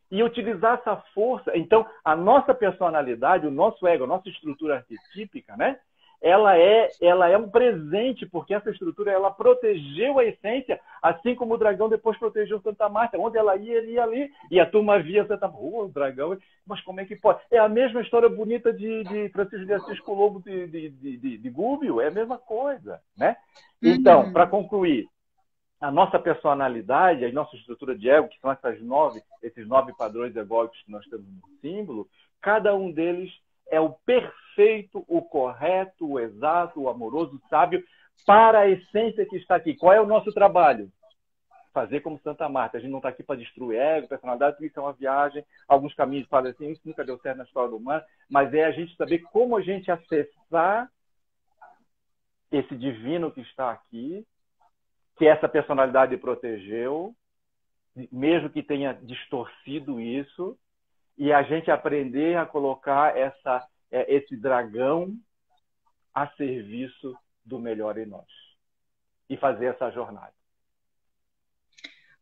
e utilizar essa força. Então, a nossa personalidade, o nosso ego, a nossa estrutura arquetípica, né? Ela é um presente, porque essa estrutura ela protegeu a essência, assim como o dragão depois protegeu Santa Marta. Onde ela ia, ele ia ali. E a turma via Santa Marta. O dragão, mas como é que pode? É a mesma história bonita de Francisco de Assis com o Lobo de Gúbio, é a mesma coisa, né? Então, para concluir, a nossa personalidade, a nossa estrutura de ego, que são esses nove padrões egóicos que nós temos no símbolo, cada um deles é o perfeito, o correto, o exato, o amoroso, o sábio, para a essência que está aqui. Qual é o nosso trabalho? Fazer como Santa Marta. A gente não está aqui para destruir ego, personalidade, isso é uma viagem. Alguns caminhos falam assim, isso nunca deu certo na história do humano, mas é a gente saber como a gente acessar esse divino que está aqui, que essa personalidade protegeu, mesmo que tenha distorcido isso, e a gente aprender a colocar esse dragão a serviço do melhor em nós. E fazer essa jornada.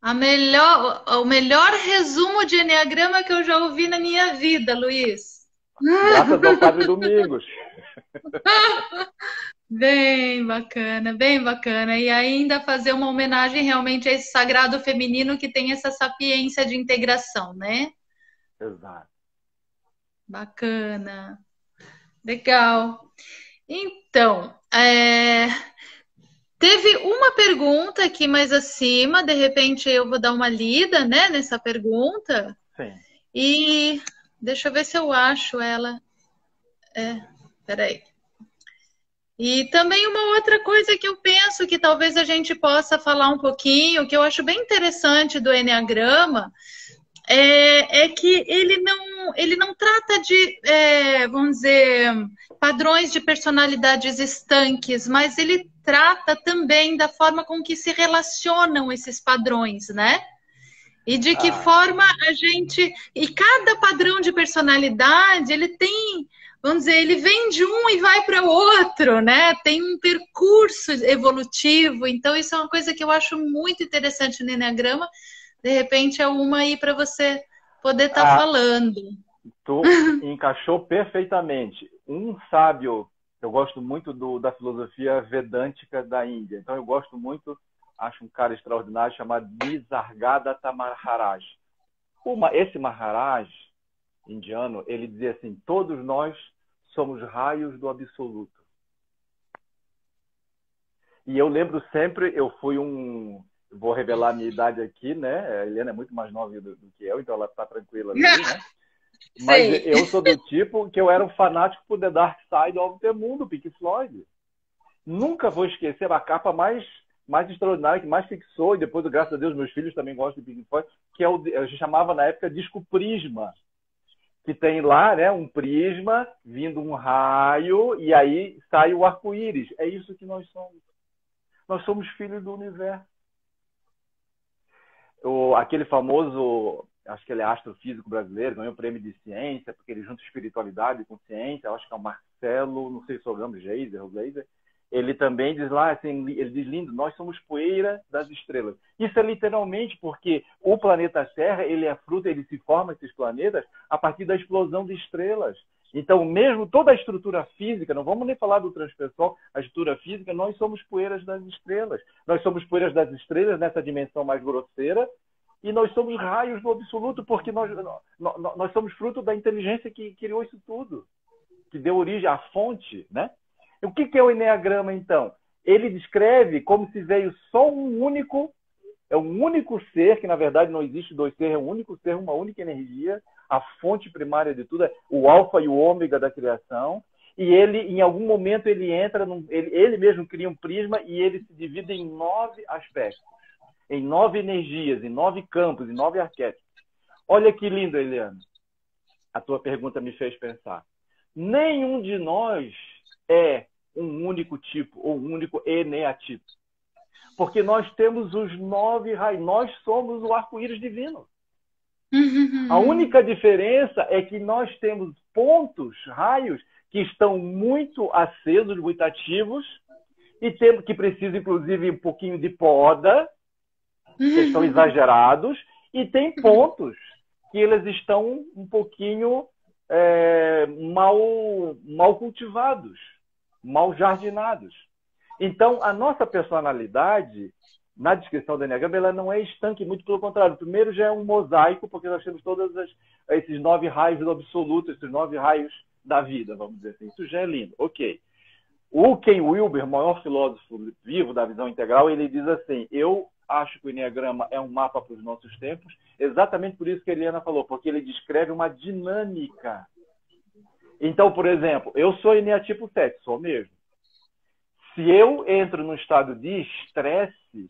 O melhor resumo de Eneagrama que eu já ouvi na minha vida, Luiz. Graças ao Padre Domingos. Bem bacana, bem bacana. E ainda fazer uma homenagem realmente a esse sagrado feminino que tem essa sapiência de integração, né? Exato. Bacana. Legal. Então, teve uma pergunta aqui mais acima, de repente eu vou dar uma lida, né, nessa pergunta. Sim. E deixa eu ver se eu acho ela. Peraí. E também uma outra coisa que eu penso que talvez a gente possa falar um pouquinho, que eu acho bem interessante do Eneagrama, é que ele não trata de, vamos dizer, padrões de personalidades estanques, mas ele trata também da forma com que se relacionam esses padrões, né? E de que forma a gente... E cada padrão de personalidade, ele tem... Vamos dizer, ele vem de um e vai para o outro, né? Tem um percurso evolutivo. Então, isso é uma coisa que eu acho muito interessante no Eneagrama. De repente, é uma aí para você poder estar falando. Tu encaixou perfeitamente. Um sábio Eu gosto muito da filosofia vedântica da Índia. Então, eu gosto muito, acho um cara extraordinário chamado Nisargadatta Maharaj. Esse Maharaj indiano, ele dizia assim, todos nós somos raios do absoluto. E eu lembro sempre, vou revelar a minha idade aqui, né? A Helena é muito mais nova do que eu, então ela está tranquila ali, né? Mas Sim. eu sou do tipo que eu era um fanático por The Dark Side of the Moon, do Pink Floyd. Nunca vou esquecer a capa mais extraordinária, que mais fixou, e depois, graças a Deus, meus filhos também gostam de Pink Floyd, que a gente chamava na época disco prisma, que tem lá, né, um prisma, vindo um raio, e aí sai o arco-íris. É isso que nós somos. Nós somos filhos do universo. Aquele famoso, acho que ele é astrofísico brasileiro, ganhou o prêmio de ciência, porque ele junta espiritualidade com ciência, acho que é o Marcelo, não sei se é o nome, Gleiser, ele também diz lá, assim, ele diz lindo, nós somos poeira das estrelas. Isso é literalmente porque o planeta Terra, ele se forma, esses planetas, a partir da explosão de estrelas. Então, mesmo toda a estrutura física, não vamos nem falar do transpessoal, a estrutura física, nós somos poeiras das estrelas. Nós somos poeiras das estrelas nessa dimensão mais grosseira e nós somos raios do absoluto, porque nós somos fruto da inteligência que criou isso tudo, que deu origem à fonte, né? E o que é o Enneagrama, então? Ele descreve como se veio só um único ser, que na verdade não existe dois seres, é um único ser, uma única energia, a fonte primária de tudo, o alfa e o ômega da criação, e ele, em algum momento, ele entra, ele mesmo cria um prisma e ele se divide em 9 aspectos, em 9 energias, em 9 campos, em 9 arquétipos. Olha que lindo, Eliana. A tua pergunta me fez pensar. Nenhum de nós é um único tipo ou um único eneatipo. Porque nós temos os 9 raios. Nós somos o arco-íris divino. A única diferença é que nós temos pontos, raios, que estão muito acesos, muito ativos, e temos que precisam, inclusive, um pouquinho de poda, que estão exagerados, e tem pontos que eles estão um pouquinho mal cultivados, mal jardinados. Então, a nossa personalidade, na descrição do Enneagrama, ela não é estanque, muito pelo contrário. Primeiro já é um mosaico, porque nós temos todos esses 9 raios do absoluto, esses 9 raios da vida, vamos dizer assim. Isso já é lindo. Ok. O Ken Wilber, o maior filósofo vivo da visão integral, ele diz assim, eu acho que o Enneagrama é um mapa para os nossos tempos, exatamente por isso que a Eliana falou, porque ele descreve uma dinâmica. Então, por exemplo, eu sou Eneatipo 7, sou mesmo. Se eu entro num estado de estresse,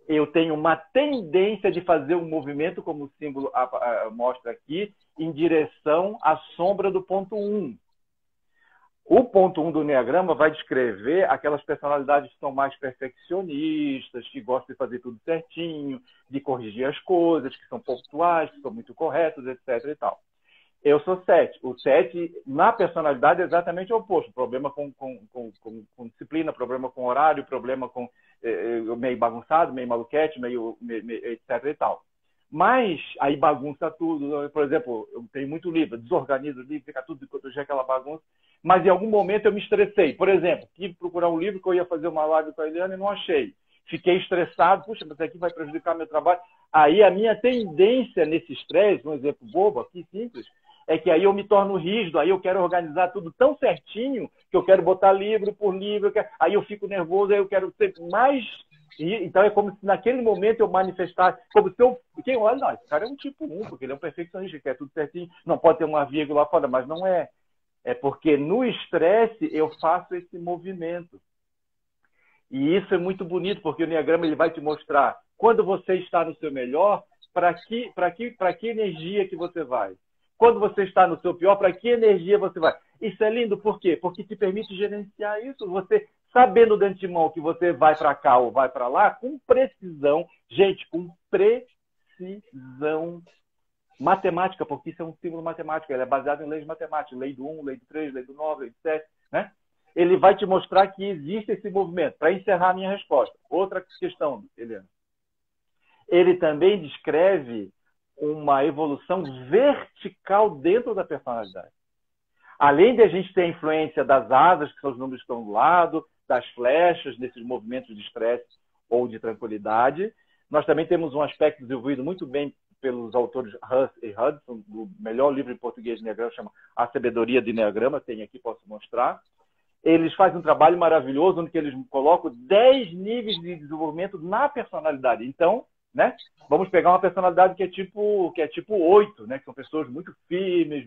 eu tenho uma tendência de fazer um movimento, como o símbolo mostra aqui, em direção à sombra do ponto 1. O ponto 1 do Enneagrama vai descrever aquelas personalidades que são mais perfeccionistas, que gostam de fazer tudo certinho, de corrigir as coisas, que são pontuais, que são muito corretos, etc. e tal. Eu sou 7. O 7, na personalidade, é exatamente o oposto. Problema com disciplina, problema com horário, problema com meio bagunçado, meio maluquete, meio etc. e tal. Mas aí bagunça tudo. Por exemplo, eu tenho muito livro, desorganizo o livro, fica tudo de aquela bagunça. Mas em algum momento eu me estressei. Por exemplo, tive que procurar um livro que eu ia fazer uma live com a Eliana e não achei. Fiquei estressado, puxa, mas isso aqui vai prejudicar meu trabalho. Aí a minha tendência nesse estresse, um exemplo bobo aqui, simples, é que aí eu me torno rígido, aí eu quero organizar tudo tão certinho que eu quero botar livro por livro, aí eu fico nervoso, aí eu quero ser mais... Então é como se naquele momento eu manifestasse, como se eu... Quem olha, não, esse cara é um tipo 1, porque ele é um perfeccionista, quer tudo certinho, não pode ter uma vírgula fora, mas não é. É porque no estresse eu faço esse movimento. E isso é muito bonito, porque o Enneagrama ele vai te mostrar quando você está no seu melhor, para que energia que você vai. Quando você está no seu pior, para que energia você vai. Isso é lindo, por quê? Porque te permite gerenciar isso. Você sabendo de antemão que você vai para cá ou vai para lá, com precisão, gente, com precisão matemática, porque isso é um símbolo matemático, ele é baseado em leis matemáticas, lei do 1, lei do 3, lei do 9, lei do 7, né? Ele vai te mostrar que existe esse movimento. Para encerrar a minha resposta, outra questão, Eliana. Ele também descreve uma evolução vertical dentro da personalidade. Além de a gente ter a influência das asas, que são os números que estão do lado, das flechas, desses movimentos de estresse ou de tranquilidade, nós também temos um aspecto desenvolvido muito bem pelos autores Huss e Hudson, do melhor livro em português de Enneagrama, chama A Sabedoria de Enneagrama, tem aqui, posso mostrar. Eles fazem um trabalho maravilhoso, onde eles colocam 10 níveis de desenvolvimento na personalidade. Então, né, vamos pegar uma personalidade que é tipo 8, né, que são pessoas muito firmes,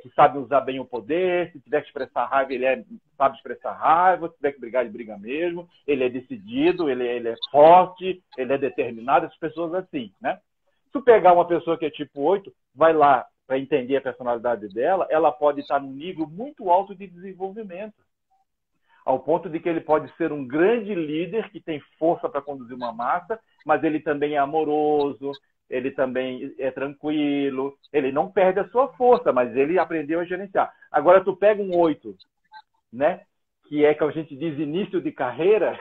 que sabem usar bem o poder. Se tiver que expressar raiva, sabe expressar raiva. Se tiver que brigar, ele briga mesmo. Ele é decidido, ele é forte, ele é determinado. Essas pessoas assim, né? Se tu pegar uma pessoa que é tipo 8, vai lá para entender a personalidade dela, ela pode estar num nível muito alto de desenvolvimento, ao ponto de que ele pode ser um grande líder que tem força para conduzir uma massa, mas ele também é amoroso, ele também é tranquilo, ele não perde a sua força, mas ele aprendeu a gerenciar. Agora, tu pega um 8, né, que é que a gente diz início de carreira,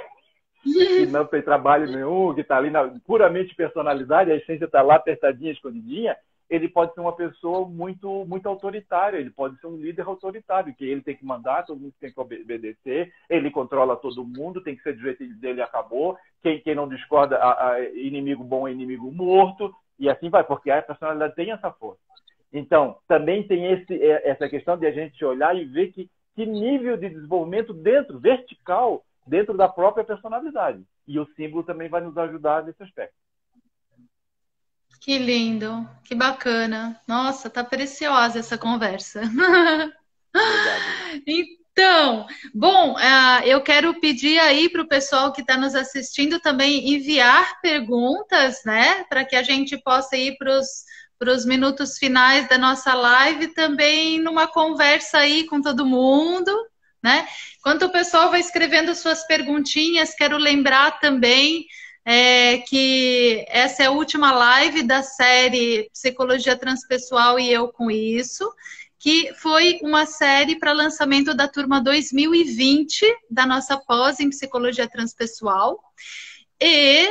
que não tem trabalho nenhum, que está ali puramente personalidade, a essência está lá apertadinha, escondidinha, ele pode ser uma pessoa muito, muito autoritária, ele pode ser um líder autoritário, que ele tem que mandar, todo mundo tem que obedecer, ele controla todo mundo, tem que ser do jeito dele e acabou, quem não discorda, inimigo bom é inimigo morto, e assim vai, porque a personalidade tem essa força. Então, também tem essa questão de a gente olhar e ver que nível de desenvolvimento vertical, dentro da própria personalidade. E o símbolo também vai nos ajudar nesse aspecto. Que lindo, que bacana. Nossa, tá preciosa essa conversa. Obrigado. Então, bom, eu quero pedir aí para o pessoal que está nos assistindo também enviar perguntas, né? Para que a gente possa ir para os minutos finais da nossa live também numa conversa aí com todo mundo, né? Enquanto o pessoal vai escrevendo suas perguntinhas, quero lembrar também que essa é a última live da série Psicologia Transpessoal e Eu com Isso, que foi uma série para lançamento da turma 2020 da nossa pós em Psicologia Transpessoal. E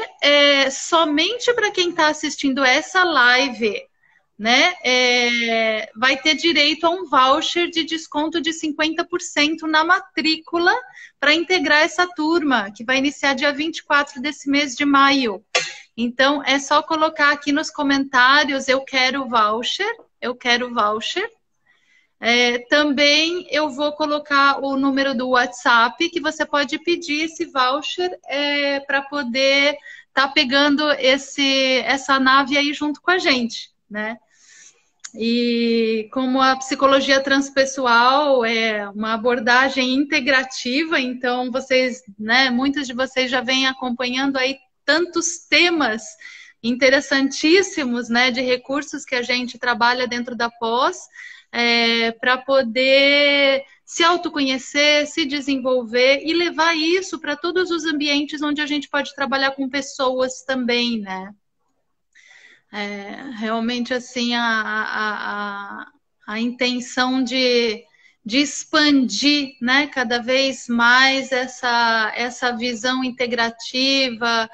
somente para quem está assistindo essa live, né, vai ter direito a um voucher de desconto de 50% na matrícula para integrar essa turma, que vai iniciar dia 24 desse mês de maio. Então, é só colocar aqui nos comentários, eu quero voucher. Também eu vou colocar o número do WhatsApp, que você pode pedir esse voucher para poder estar pegando essa nave aí junto com a gente, né? E como a psicologia transpessoal é uma abordagem integrativa, então vocês, né, muitos de vocês já vêm acompanhando aí tantos temas interessantíssimos, né, de recursos que a gente trabalha dentro da pós, para poder se autoconhecer, se desenvolver e levar isso para todos os ambientes onde a gente pode trabalhar com pessoas também, né? Realmente, assim, a intenção de expandir, né, cada vez mais essa visão integrativa,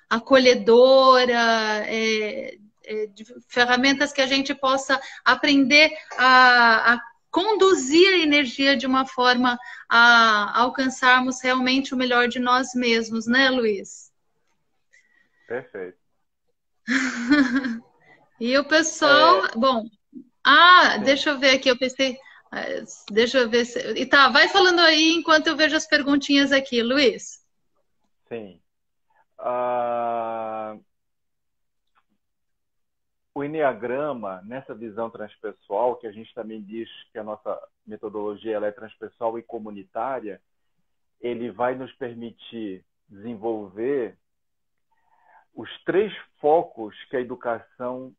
acolhedora, de ferramentas que a gente possa aprender a conduzir a energia de uma forma a alcançarmos realmente o melhor de nós mesmos, né, Luiz? Perfeito. E o pessoal, bom, deixa eu ver aqui, eu pensei, deixa eu ver se... E tá, vai falando aí enquanto eu vejo as perguntinhas aqui, Luiz. Sim. O Enneagrama, nessa visão transpessoal, que a gente também diz que a nossa metodologia ela é transpessoal e comunitária, ele vai nos permitir desenvolver os 3 focos que a educação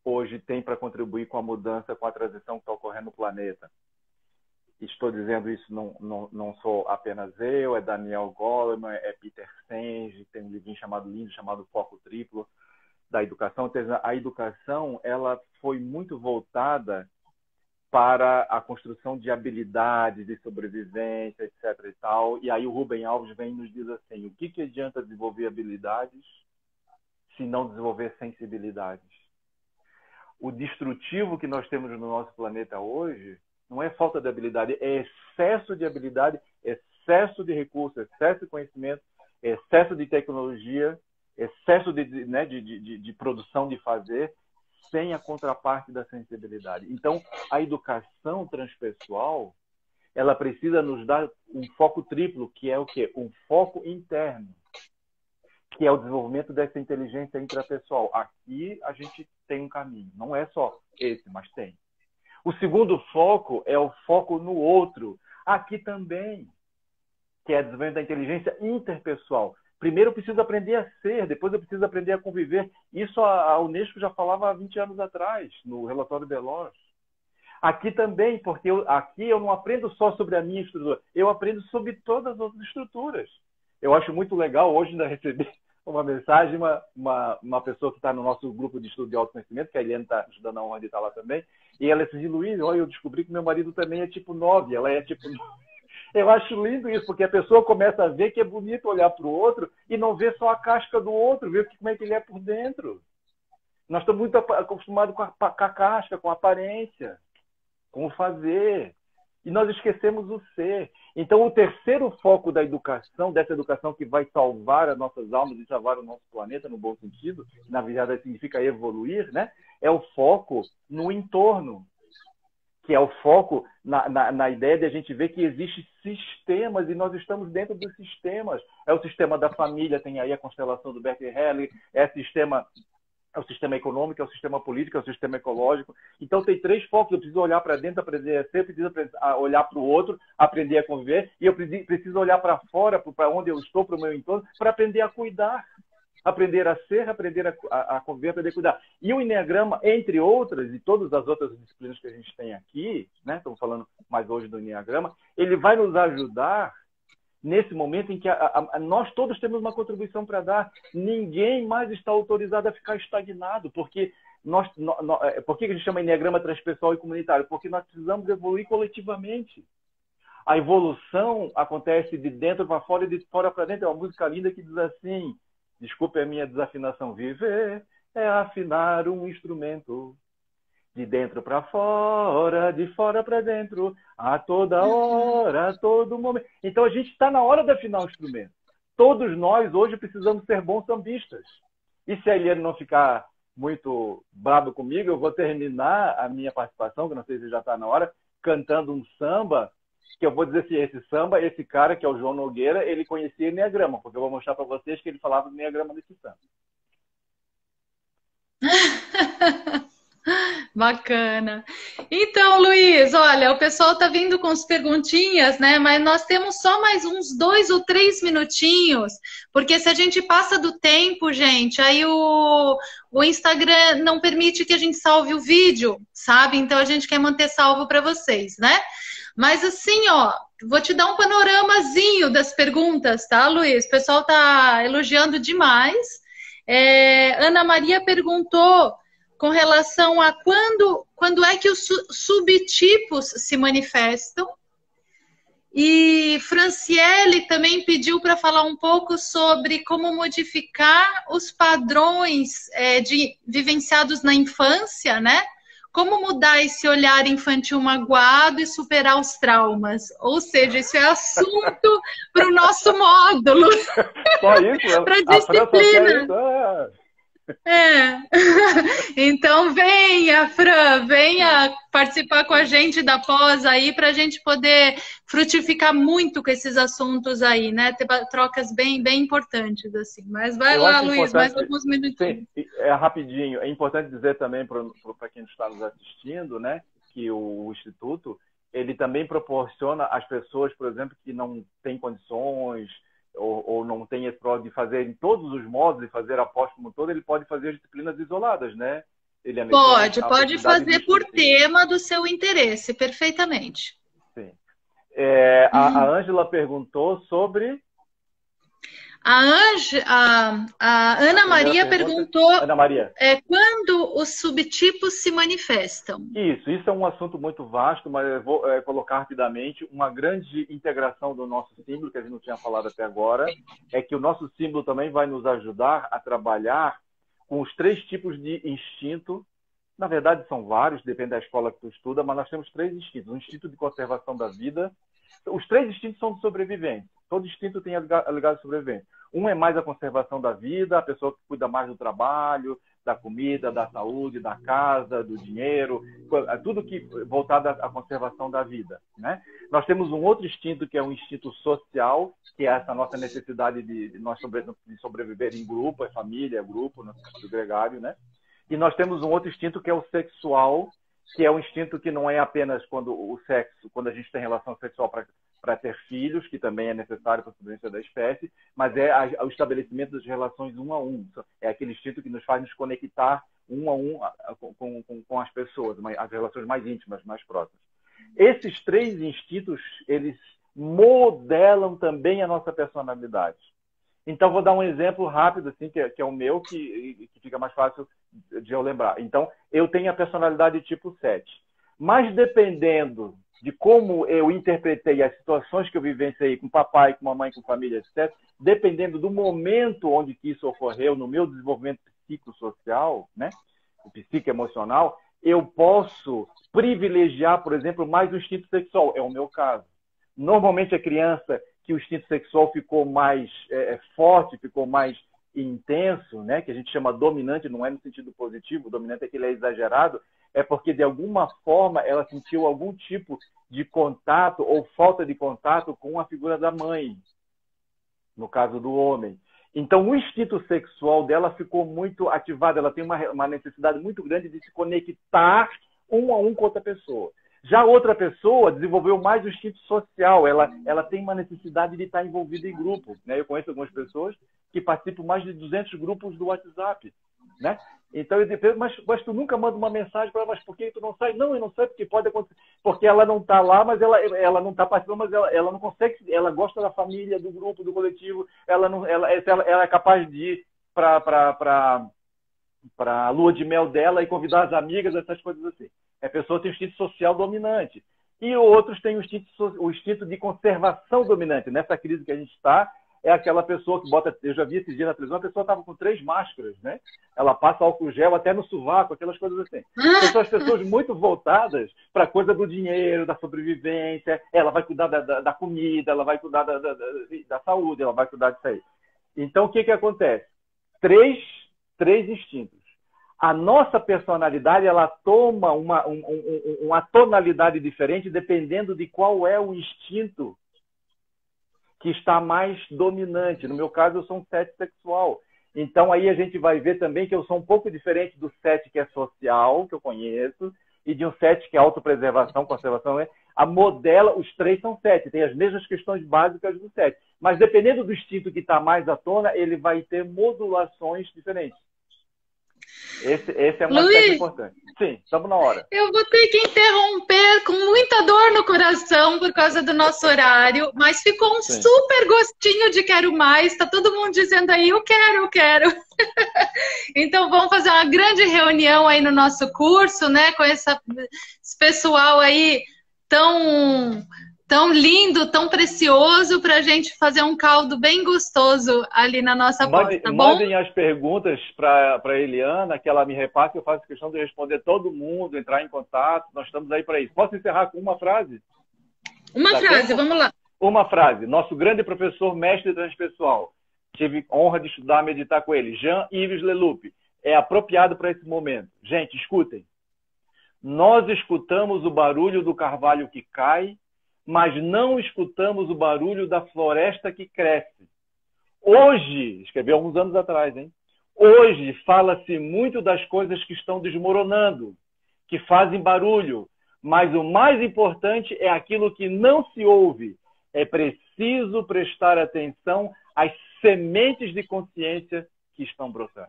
hoje tem para contribuir com a mudança, com a transição que está ocorrendo no planeta. Estou dizendo isso, não sou apenas eu, é Daniel Goleman, é Peter Senge, tem um livrinho lindo chamado Foco Triplo da educação. A educação ela foi muito voltada para a construção de habilidades de sobrevivência, etc. e tal. E aí o Rubem Alves vem e nos diz assim: o que adianta desenvolver habilidades se não desenvolver sensibilidades? o destrutivo que nós temos no nosso planeta hoje não é falta de habilidade, é excesso de habilidade, excesso de recursos, excesso de conhecimento, excesso de tecnologia, excesso de produção de fazer, sem a contraparte da sensibilidade. Então, a educação transpessoal, ela precisa nos dar um foco triplo, que é o quê? Um foco interno, que é o desenvolvimento dessa inteligência intrapessoal. Aqui a gente tem um caminho. Não é só esse, mas tem. O segundo foco é o foco no outro. Aqui também, que é o desenvolvimento da inteligência interpessoal. Primeiro eu preciso aprender a ser, depois eu preciso aprender a conviver. Isso a Unesco já falava há 20 anos atrás, no relatório Delors. Aqui também, porque aqui eu não aprendo só sobre a minha estrutura, eu aprendo sobre todas as outras estruturas. Eu acho muito legal, hoje ainda recebi uma mensagem, uma pessoa que está no nosso grupo de estudo de autoconhecimento, que a Eliane está ajudando a honra de estar lá também, e ela disse, Luiz, olha, eu descobri que meu marido também é tipo 9, ela é tipo 9. Eu acho lindo isso, porque a pessoa começa a ver que é bonito olhar para o outro e não ver só a casca do outro, ver como é que ele é por dentro. Nós estamos muito acostumados com a casca, com a aparência, com o fazer. E nós esquecemos o ser. Então, o terceiro foco da educação, dessa educação que vai salvar as nossas almas e salvar o nosso planeta, no bom sentido, na verdade significa evoluir, né? É o foco no entorno, que é o foco na ideia de a gente ver que existem sistemas e nós estamos dentro dos sistemas. É o sistema da família, tem aí a constelação do Berkeley, é o sistema econômico, é o sistema político, é o sistema ecológico. Então, tem 3 focos. Eu preciso olhar para dentro, aprender a ser, eu preciso olhar para o outro, aprender a conviver, e eu preciso olhar para fora, para onde eu estou, para o meu entorno, para aprender a cuidar. Aprender a ser, aprender a conviver, aprender a cuidar. E o Enneagrama, entre outras, e todas as outras disciplinas que a gente tem aqui, né? Estamos falando mais hoje do Enneagrama, ele vai nos ajudar nesse momento em que nós todos temos uma contribuição para dar. Ninguém mais está autorizado a ficar estagnado, porque por que a gente chama Enneagrama transpessoal e comunitário? Porque nós precisamos evoluir coletivamente. A evolução acontece de dentro para fora e de fora para dentro. É uma música linda que diz assim, desculpe a minha desafinação, viver é afinar um instrumento de dentro para fora, de fora para dentro, a toda hora, a todo momento. Então a gente está na hora de afinar o instrumento. Todos nós hoje precisamos ser bons sambistas. E se a Eliane não ficar muito bravo comigo, eu vou terminar a minha participação, que não sei se já está na hora, cantando um samba, que eu vou dizer assim, esse samba, esse cara, que é o João Nogueira, ele conhecia Enneagrama, porque eu vou mostrar para vocês que ele falava do Enneagrama nesse samba. Bacana. Então, Luiz, olha, o pessoal tá vindo com as perguntinhas, né? Mas nós temos só mais uns 2 ou 3 minutinhos, porque se a gente passa do tempo, gente, aí o Instagram não permite que a gente salve o vídeo, sabe? Então a gente quer manter salvo para vocês, né? Mas assim, ó, vou te dar um panoramazinho das perguntas, tá, Luiz? O pessoal tá elogiando demais. Ana Maria perguntou com relação a quando é que os subtipos se manifestam. E Franciele também pediu para falar um pouco sobre como modificar os padrões vivenciados na infância, né? Como mudar esse olhar infantil magoado e superar os traumas. Ou seja, isso é assunto para o nosso módulo. Só isso? Para disciplina. Então venha, Fran, venha participar com a gente da pós aí para a gente poder frutificar muito com esses assuntos aí, né? Ter trocas bem importantes assim. Mas vai lá, Luiz, mais alguns minutinhos. Sim, rapidinho. É importante dizer também para quem está nos assistindo, né, que o Instituto ele também proporciona às pessoas, por exemplo, que não têm condições ou não tem esse problema de fazer em todos os modos e fazer a pós como todo, ele pode fazer disciplinas isoladas, né? Pode fazer por tema do seu interesse, perfeitamente. Sim. A Ângela perguntou sobre... A Ana Maria perguntou Ana Maria. Quando os subtipos se manifestam. Isso é um assunto muito vasto, mas eu vou colocar rapidamente. Uma grande integração do nosso símbolo, que a gente não tinha falado até agora, é que o nosso símbolo também vai nos ajudar a trabalhar com os 3 tipos de instinto Na verdade, são vários, depende da escola que tu estuda, mas nós temos 3 instintos. O instinto de conservação da vida. Os 3 instintos são de sobrevivência. Todo instinto tem ligado à sobrevivência. Um é mais a conservação da vida, a pessoa que cuida mais do trabalho, da comida, da saúde, da casa, do dinheiro, tudo que voltado à conservação da vida, né? Nós temos um outro instinto que é um instinto social, que é essa nossa necessidade de nós de sobreviver em grupo, é família, é grupo, no sentido gregário, né? E nós temos um outro instinto que é o sexual, que é um instinto que não é apenas quando o sexo, quando a gente tem relação sexual para ter filhos, que também é necessário para a sobrevivência da espécie, mas é o estabelecimento das relações um a um. É aquele instinto que nos faz nos conectar um a um com as pessoas, as relações mais íntimas, mais próximas. Esses 3 instintos, eles modelam também a nossa personalidade. Então, vou dar um exemplo rápido, assim, que é o meu, que fica mais fácil de eu lembrar. Então, eu tenho a personalidade tipo 7. Mas, dependendo de como eu interpretei as situações que eu vivenciei com papai, com mamãe, com família, etc., dependendo do momento onde que isso ocorreu no meu desenvolvimento psicossocial, né, o psicoemocional, eu posso privilegiar, por exemplo, mais o instinto sexual. É o meu caso. Normalmente, a criança que o instinto sexual ficou mais forte, ficou mais intenso, né? Que a gente chama dominante, não é no sentido positivo, dominante é que ele é exagerado, é porque, de alguma forma, ela sentiu algum tipo de contato ou falta de contato com a figura da mãe, no caso do homem. Então, o instinto sexual dela ficou muito ativado, ela tem uma necessidade muito grande de se conectar um a um com outra pessoa. Já outra pessoa desenvolveu mais o instinto social, ela tem uma necessidade de estar envolvida em grupo, né? Eu conheço algumas pessoas que participam mais de 200 grupos do WhatsApp, né? Então, eu digo, mas tu nunca manda uma mensagem para ela, mas por que tu não sai? Não, eu não sei, porque pode acontecer. Porque ela não está lá, mas ela não está participando, mas ela não consegue, ela gosta da família, do grupo, do coletivo, ela é capaz de ir para a lua de mel dela e convidar as amigas, essas coisas assim. A pessoa tem o instinto social dominante. E outros têm o instinto de conservação dominante. Nessa crise que a gente está, é aquela pessoa que bota... Eu já vi esse dia na televisão, a pessoa estava com 3 máscaras, né? Ela passa álcool gel até no sovaco, aquelas coisas assim. São as pessoas muito voltadas para a coisa do dinheiro, da sobrevivência. Ela vai cuidar da comida, ela vai cuidar da saúde, ela vai cuidar disso aí. Então, o que acontece? Três instintos. A nossa personalidade, ela toma uma tonalidade diferente dependendo de qual é o instinto que está mais dominante. No meu caso, eu sou um 7 sexual. Então, aí a gente vai ver também que eu sou um pouco diferente do 7 que é social, que eu conheço, e de um 7 que é autopreservação, conservação. A modela, os 3 são 7, tem as mesmas questões básicas do 7. Mas, dependendo do instinto que está mais à tona, ele vai ter modulações diferentes. Esse é um aspecto importante. Sim, estamos na hora. Eu vou ter que interromper com muita dor no coração por causa do nosso horário, mas ficou um super gostinho de quero mais. Tá todo mundo dizendo aí, eu quero. Então vamos fazer uma grande reunião aí no nosso curso, né? Com esse pessoal aí tão lindo, tão precioso, para a gente fazer um caldo bem gostoso ali na nossa porta, tá bom? Mandem as perguntas para a Eliana, que ela me repasse, eu faço questão de responder todo mundo, entrar em contato, nós estamos aí para isso. Posso encerrar com uma frase? Uma frase, vamos lá. Uma frase. Nosso grande professor, mestre transpessoal, tive honra de estudar, meditar com ele, Jean-Yves Leloup, é apropriado para esse momento. Gente, escutem. Nós escutamos o barulho do carvalho que cai, mas não escutamos o barulho da floresta que cresce. Hoje, escreveu alguns anos atrás, hein? Hoje fala-se muito das coisas que estão desmoronando, que fazem barulho, mas o mais importante é aquilo que não se ouve. É preciso prestar atenção às sementes de consciência que estão brotando.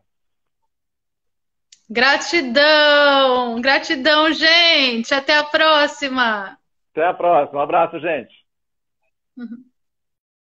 Gratidão, gente. Até a próxima. Até a próxima. Um abraço, gente. Uhum.